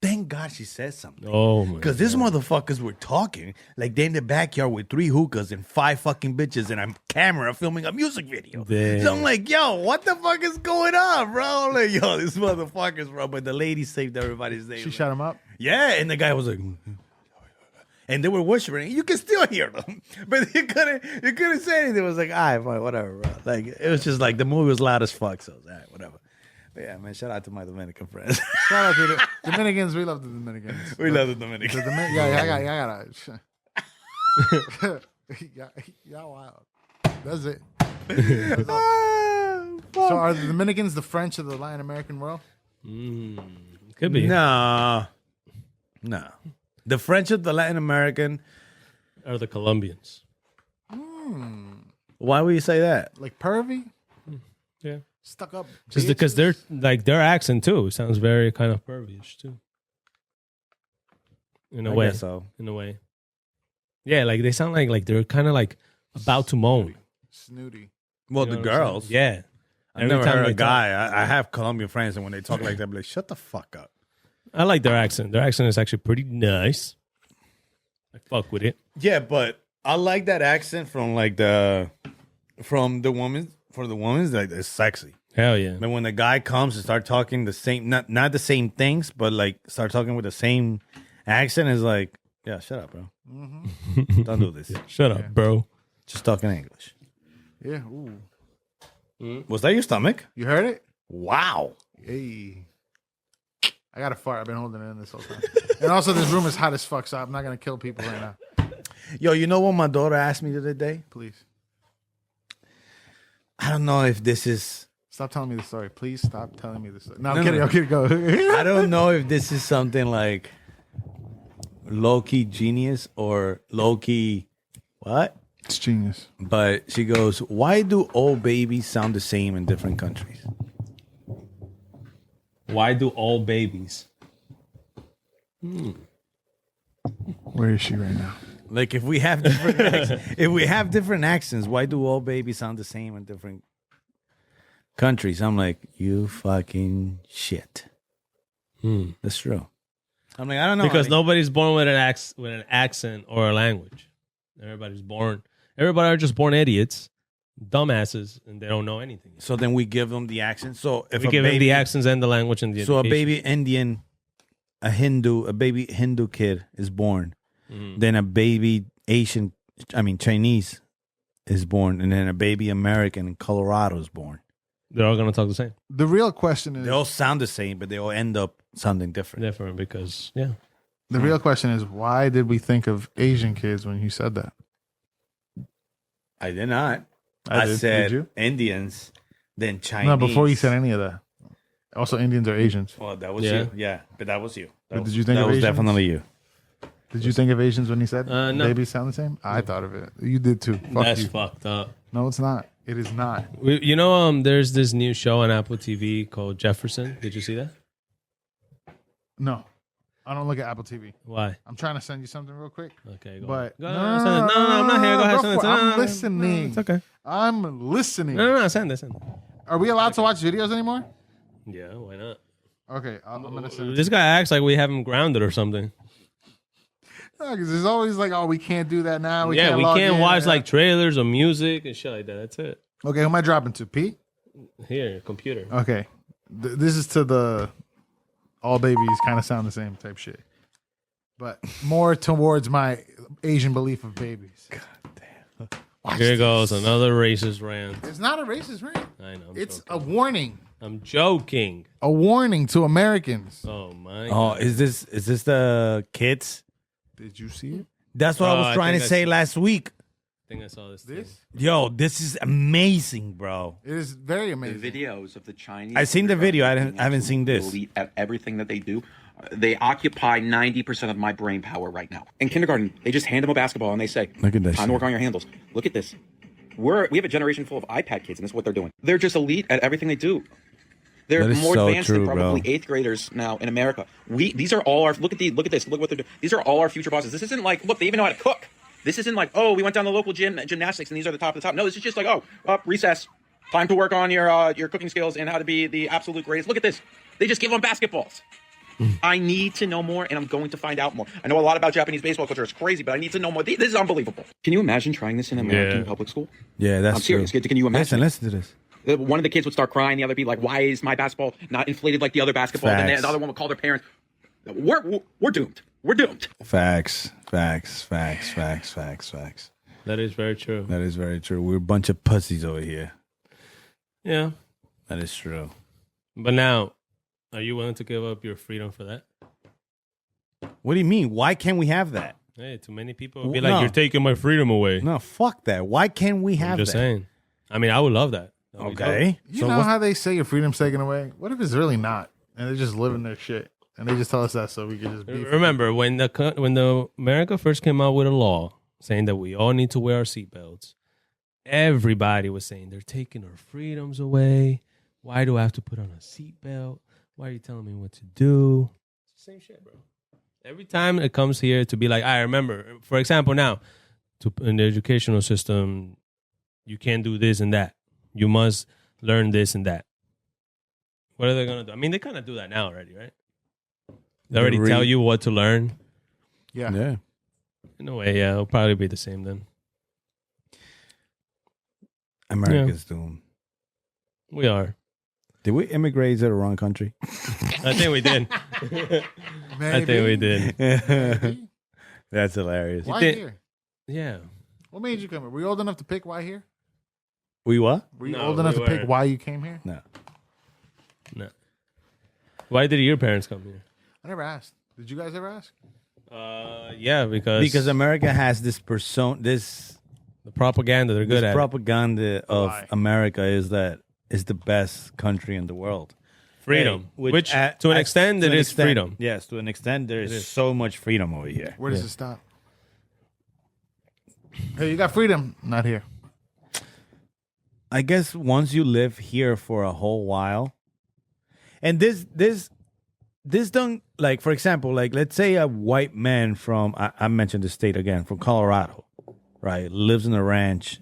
Thank God she said something. Oh, my Because these motherfuckers were talking like they in the backyard with 3 hookahs and 5 fucking bitches and a camera filming a music video. Damn. So I'm like, yo, what the fuck is going on, bro? Like, yo, these motherfuckers, bro. But the lady saved everybody's day. She shut him up. Yeah, and the guy was like, and they were whispering. You can still hear them, but you couldn't say anything. It was like, all right, fine, whatever, bro. Like it was just like the movie was loud as fuck. So it was, all right, whatever. But yeah, man, shout out to my Dominican friends. Shout out to the Dominicans. We love the Dominicans. We love the Dominicans. I gotta. Y'all wild. That's it. So are the Dominicans the French of the Latin American world? Could be. No. The French of the Latin American. Or the Colombians. Why would you say that? Like pervy? Yeah. Stuck up. Just bitches? because they're like their accent too sounds very kind of pervyish too. In a I way. guess so. In a way. Yeah, like they sound like they're kind of like about to moan. Snooty. Well, You know the what I'm saying? girls. Yeah. I've Every never time heard they a guy. I have Colombian friends, and when they talk like that, I'm like, shut the fuck up. I like their accent. Their accent is actually pretty nice. I fuck with it. Yeah, but I like that accent from the woman. For the woman, like it's sexy. Hell yeah. But when the guy comes and start talking the same, not the same things, but like start talking with the same accent, is like, yeah, shut up, bro. Don't do this. Shut up, bro. Just talk in English. Yeah. Ooh. Was that your stomach? You heard it? Wow. Hey. I got a fart. I've been holding it in this whole time. And also, this room is hot as fuck, so I'm not going to kill people right now. Yo, you know what my daughter asked me the other day? Please. I don't know if this is. Stop telling me the story. Please stop telling me the story. No, I'm kidding. I'm kidding. Go. I don't know if this is something like low-key genius or low-key what? It's genius. But she goes, why do all babies sound the same in different countries? Why do all babies? Where is she right now? Like if we have different accents, why do all babies sound the same in different countries? I'm like, you fucking shit. That's true. I'm like, I don't know. Because nobody's born with an accent or a language. Everybody are just born idiots, dumbasses, and they don't know anything. So then we give them the accent. So if We give them the accents and the language and the So education. a baby Indian, a baby Hindu kid is born. Then a baby Chinese is born. And then a baby American in Colorado is born. They're all going to talk the same. The real question is... They all sound the same, but they all end up sounding different. Different because, yeah. The real question is, why did we think of Asian kids when you said that? I did not. I did. said Did you? Indians, then Chinese. No, before you said any of that. Also, Indians are Asians. Well, that was Yeah. you. Yeah, but that was you. But did you think that of was Asians? definitely you. Did you think of Asians when he said No. babies sound the same? I thought of it. You did too. Fuck That's you. fucked up. No, it's not. It is not. There's this new show on Apple TV called Jefferson. Did you see that? No. I don't look at Apple TV. Why? I'm trying to send you something real quick. Okay, go But on. Send it. No, I'm not here. Go ahead. Send it. I'm listening. It's okay. I'm listening. No, send it. Are we allowed to watch videos anymore? Yeah, why not? Okay, I'm gonna send it. This guy acts like we have him grounded or something. Because there's always like, oh, we can't do that now. We log can't in. watch like trailers or music and shit like that. That's it. Okay, who am I dropping to? P? Here, computer. Okay. This is to the all babies kind of sound the same type shit. But more towards my Asian belief of babies. God damn. Watch Here this. goes another racist rant. It's not a racist rant. I know. It's a warning. I'm joking. A warning to Americans. Oh my. Oh, God. is this the kids? Did you see it? That's what Oh, I was I trying to think say last week. I think I saw this. This? thing. Yo, this is amazing, bro. It is very The amazing. videos of the Chinese. I've seen the video. I haven't seen this. Elite at everything that they do. They occupy 90% of my brain power right now. In kindergarten, they just hand them a basketball and they say, Look at this time shit. to work on your handles. Look at this. We have a generation full of iPad kids, and this is what they're doing. They're just elite at everything they do. They're That is more so advanced true, than probably bro. 8th graders now in America. These are all our, look at this, look what they're doing. These are all our future bosses. This isn't like, look, they even know how to cook. This isn't like, oh, we went down the local gymnastics and these are the top of the top. No, this is just like, recess. Time to work on your cooking skills and how to be the absolute greatest. Look at this. They just give them basketballs. I need to know more, and I'm going to find out more. I know a lot about Japanese baseball culture. It's crazy, but I need to know more. This is unbelievable. Can you imagine trying this in American public school? Yeah, that's I'm serious. true. Can you imagine? Listen to this. One of the kids would start crying. The other would be like, "Why is my basketball not inflated like the other basketball?" And then Facts. the other one would call their parents. We're doomed. We're doomed. Facts. That is very true. That is very true. We're a bunch of pussies over here. Yeah. That is true. But now, are you willing to give up your freedom for that? What do you mean? Why can't we have that? Hey, too many people would be Well, like, no. "You're taking my freedom away." No, fuck that. Why can't we I'm have just that? saying. I mean, I would love that. That'd be dope. Okay. You So know what's- how they say your freedom's taken away? What if it's really not? And they're just living their shit. And they just tell us that so we can just be. Remember when the America first came out with a law saying that we all need to wear our seatbelts, everybody was saying they're taking our freedoms away. Why do I have to put on a seatbelt? Why are you telling me what to do? It's the same shit, bro. Every time it comes here to be like, I remember, for example, now in the educational system, you can't do this and that. You must learn this and that. What are they gonna do? I mean, they kind of do that now already, right? They already tell you what to learn. Yeah. Yeah. In a way, yeah, it'll probably be the same then. America's doomed. We are. Did we immigrate to the wrong country? I think we did. I think we did. Maybe. That's hilarious. Why did- here? Yeah. What made you come here? Were you old enough to pick why here? We what? Were you No, old enough we to pick weren't. why you came here? No. No. Why did your parents come here? I never asked. Did you guys ever ask? Yeah, Because America has this the propaganda, they're good this at it. propaganda of Lie. America is that it's the best country in the world. Freedom. Hey, which to an extent, to it an is extent- freedom. Yes, to an extent, there is. is so much freedom over here. Where does it stop? Hey, you got freedom. Not here. I guess once you live here for a whole while, and this don't, like, for example, like, let's say a white man from I mentioned the state again, from Colorado, right, lives in a ranch,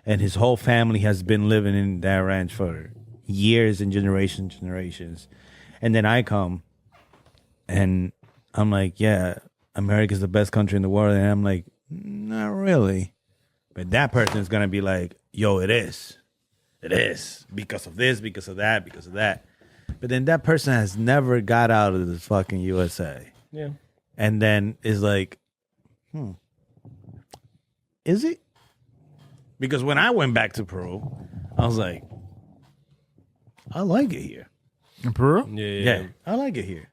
and his whole family has been living in that ranch for years and generations, and then I come, and I'm like, yeah, America's the best country in the world, and I'm like, not really, but that person is gonna be like, yo, it is. It is because of this, because of that, because of that. But then that person has never got out of the fucking USA. Yeah. And then is like, is it? Because when I went back to Peru, I was like, I like it here. In Peru? Yeah. I like it here.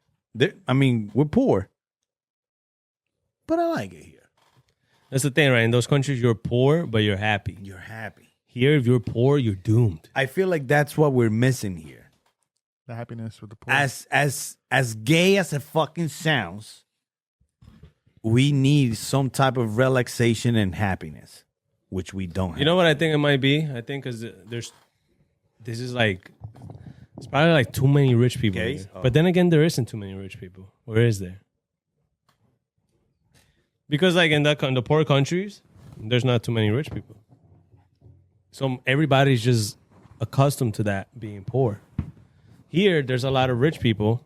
I mean, we're poor, but I like it here. That's the thing, right? In those countries, you're poor, but you're happy. You're happy. Here, if you're poor, you're doomed. I feel like that's what we're missing here. The happiness with the poor. As gay as it fucking sounds, we need some type of relaxation and happiness, which we don't have. You know what I think it might be? I think because it's probably like too many rich people. Gays? Here. Oh. But then again, there isn't too many rich people. Where is there? Because like in the poor countries, there's not too many rich people. So everybody's just accustomed to that being poor. Here, there's a lot of rich people.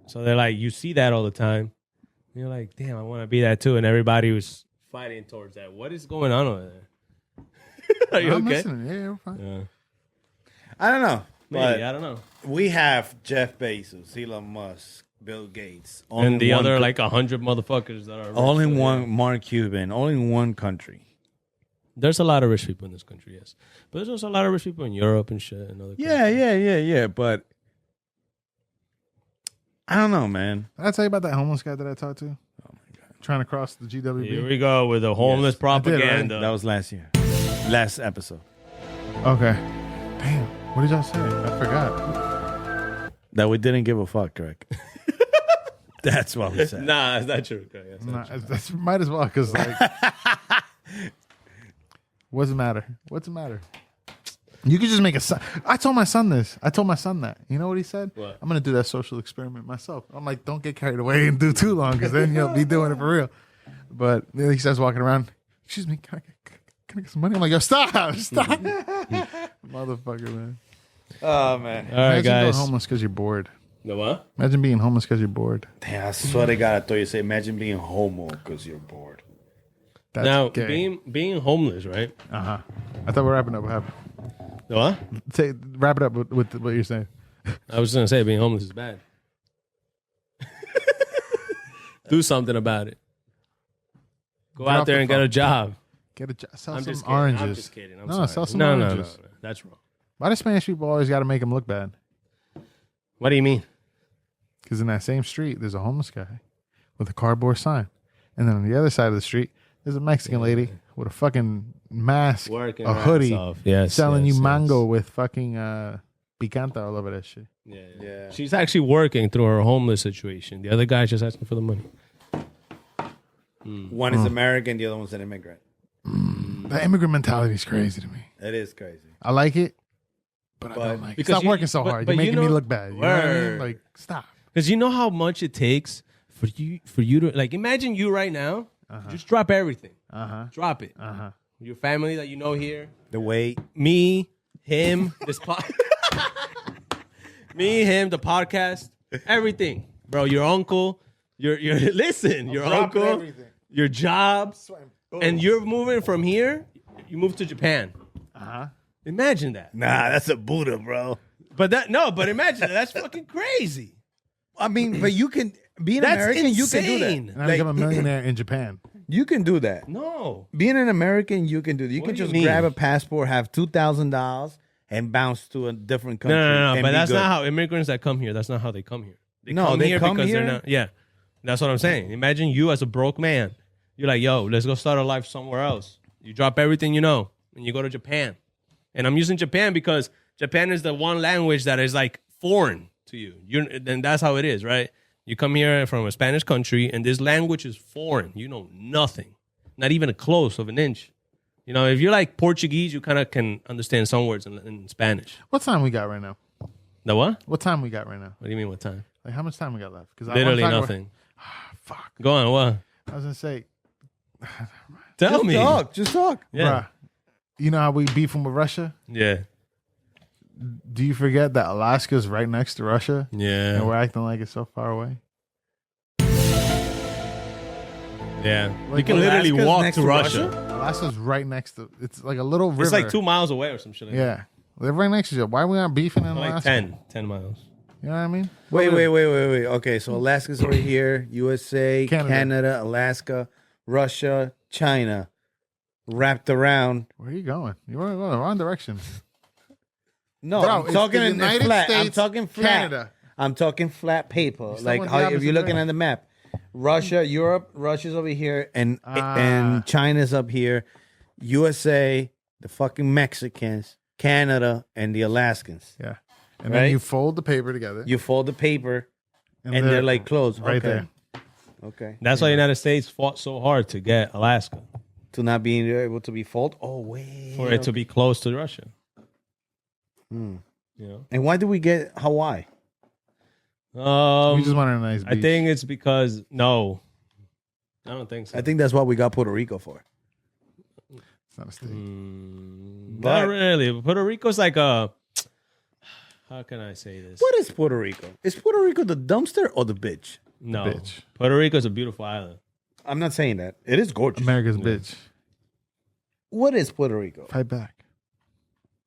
So they're like, you see that all the time. And you're like, damn, I want to be that too. And everybody was fighting towards that. What is going on over there? Are you I'm okay? listening. Yeah, we're fine. Yeah. I don't know. Maybe, I don't know. We have Jeff Bezos, Elon Musk, Bill Gates, And the one other co- like 100 motherfuckers that are rich. all in So, one, Mark Cuban, all in one country. There's a lot of rich people in this country, yes. But there's also a lot of rich people in Europe and shit and other Yeah. But I don't know, man. Did I tell you about that homeless guy that I talked to? Oh my god, trying to cross the GWB. Here we go with the homeless propaganda. That was last year. Last episode. Okay. Damn. What did y'all say? I forgot. That we didn't give a fuck, correct? That's what we said. Nah, that's not true. Okay, that's not true. That's might as well because like, what's the matter? What's the matter? You could just make a son. I told my son this. I told my son that. You know what he said? What? I'm gonna do that social experiment myself. I'm like, don't get carried away and do too long because then you'll be doing it for real. But then he starts walking around. Excuse me, can I get some money? I'm like, yo, stop, motherfucker, man. Oh, man. All right, Imagine being guys. homeless because you're bored. The what? Imagine being homeless because you're bored. Damn, I swear to God, I thought you say imagine being homo because you're bored. That's Now, gay. being homeless, right? I thought we're wrapping up. What happened? The what? Wrap it up with what you're saying. I was gonna say being homeless is bad. Do something about it. Go Get out off there the and get phone. a job. Get a job. Sell I'm some just kidding. oranges. I'm just kidding. I'm No, sorry. sell some no, oranges. no. That's wrong. Why do Spanish people always got to make them look bad? What do you mean? Because in that same street, there's a homeless guy with a cardboard sign. And then on the other side of the street, there's a Mexican lady with a fucking mask, Working a her hoodie, ass off. Yes, selling yes, you yes. mango with fucking picante all over that shit. Yeah. She's actually working through her homeless situation. The other guy's just asking for the money. One is American, the other one's an immigrant. That immigrant mentality is crazy to me. It is crazy. I like it, but I don't like it. because Stop you- working so but- hard. but You're you making me know- look bad. You know what I mean? Word. Like, stop. Because you know how much it takes for you to like imagine you right now. Just drop everything. Drop it. Your family that you know here. The weight. Me, him, this me, him, the podcast, everything, bro. Your uncle, your listen, your uncle, everything. your job, and you're moving from here. You move to Japan. Imagine that. Nah, that's a Buddha, bro. But imagine that. That's fucking crazy. I mean, but you can be an That's American. You insane. can do And that. I become a millionaire in Japan. You can do that. No. Being an American, you can do that. You What can do you just mean? grab a passport, have $2,000, and bounce to a different country. No. and But be that's good. not how immigrants that come here. That's not how they come here. They No, come they here come because here? they're not. Yeah, that's what I'm saying. Imagine you as a broke man. You're like, yo, let's go start a life somewhere else. You drop everything you know and you go to Japan. And I'm using Japan because Japan is the one language that is like foreign to you. Then that's how it is, right? You come here from a Spanish country and this language is foreign. You know nothing, not even a close of an inch. You know, if you're like Portuguese, you kind of can understand some words in Spanish. What time we got right now? The what? What time we got right now? What do you mean? What time? Like, how much time we got left? Because Literally nothing. Fuck. Go on. What? I was gonna say, Tell me. Just talk. Yeah. bruh, you know how we beefing with Russia? Yeah. Do you forget that Alaska's right next to Russia? Yeah. And we're acting like it's so far away? Yeah. You Like, can literally Alaska's walk next to to Russia. Alaska's right next to. It's like a little river. It's like 2 miles away or some shit like that. Yeah, they're right next to each other. Why we not beefing in Like Alaska? 10 miles. You know what I mean? Wait. Okay, so Alaska's over here, USA, Canada, Alaska, Russia, China, wrapped around. Where are you going? You're going the wrong direction. No, Bro, I'm it's talking the in United flat. I'm States, talking flat. Canada. I'm talking flat paper. still Like went how the if you're opposite looking way. at the map, Russia, Europe, Russia's over here, and Ah. China's up here. USA, the fucking Mexicans, Canada, and the Alaskans. Yeah, and Right? then you fold the paper together, You fold the paper, and they're like close. right Okay. there. Okay. That's why the United States fought so hard to get Alaska. To not being able to be fold. Oh wait. For it to be close to Russia. Hmm. You know? And why did we get Hawaii? We just wanted a nice beach. I think it's because, no. I don't think so. I think that's what we got Puerto Rico for. it's not a state. But- Not really. Puerto Rico's like a, how can I say this? What is Puerto Rico? Is Puerto Rico the dumpster or the bitch? No. Bitch. Puerto Rico's a beautiful island. I'm not saying that. It is gorgeous. America's bitch. What is Puerto Rico? Fight back.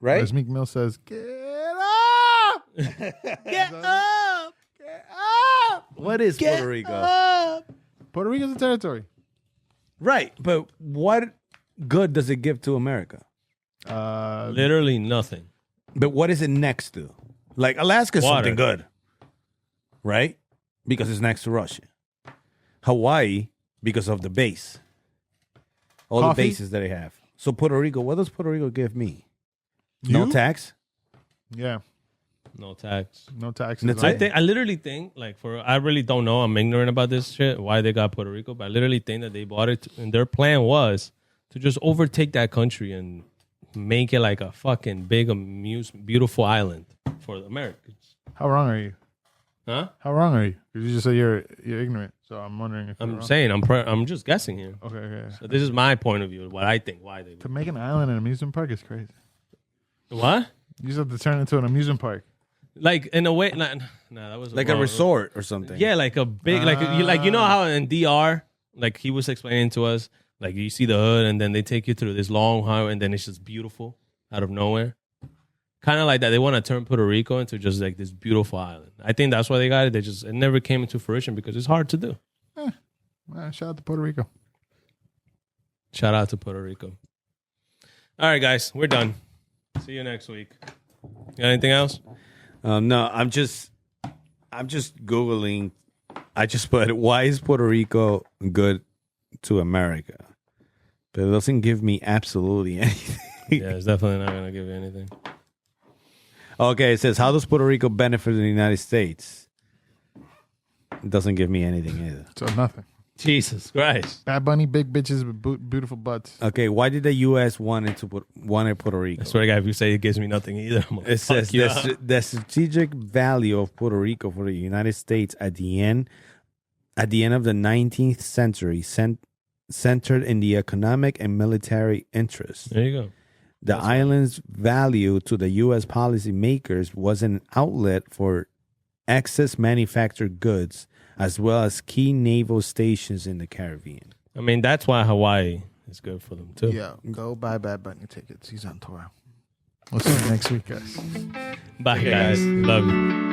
Right? As Meek Mill says, get up! Get up! Get up! What is Puerto Rico? Puerto Rico's a territory. Right. But what good does it give to America? Literally nothing. But what is it next to? Like Alaska's Water. something good, right? Because it's next to Russia. Hawaii, because of the base. All Coffee? the bases that they have. So Puerto Rico, what does Puerto Rico give me? No You? tax? Yeah. No tax. No taxes. That's I it? think I literally think I really don't know. I'm ignorant about this shit. Why they got Puerto Rico, but I literally think that they bought it, and their plan was to just overtake that country and make it like a fucking big, beautiful island for the Americans. How wrong are you? Huh? How wrong are you? Because you just said you're ignorant. So I'm wondering if you're I'm wrong. saying I'm just guessing here. Okay. So this is my point of view. What I think. Why they? To make an island an amusement park is crazy. What? You just have to turn it into an amusement park. Like in a way, nah, that was Like a wrong. resort or something. Yeah, like a big, like you know how in DR, like he was explaining to us, like you see the hood and then they take you through this long highway and then it's just beautiful out of nowhere. Kind of like that. They want to turn Puerto Rico into just like this beautiful island. I think that's why they got it. It never came into fruition because it's hard to do. Shout out to Puerto Rico. Shout out to Puerto Rico. All right, guys, we're done. See you next week. Got anything else? No, I'm just Googling. I just put, why is Puerto Rico good to America? But it doesn't give me absolutely anything. Yeah, it's definitely not going to give you anything. Okay, it says, how does Puerto Rico benefit the United States? It doesn't give me anything either. So nothing. Jesus Christ. Bad Bunny, big bitches with beautiful butts. Okay, why did the U.S. wanted Puerto Rico? I swear to God, if you say it gives me nothing either, I'm gonna It says fuck you up. the strategic value of Puerto Rico for the United States at the end of the 19th century centered in the economic and military interests. There you go. The island's value to the U.S. policymakers was an outlet for excess manufactured goods, as well as key naval stations in the Caribbean. I mean, that's why Hawaii is good for them, too. Yeah, go buy Bad Bunny tickets. He's on tour. We'll see you next week, guys. Bye, guys. Love you.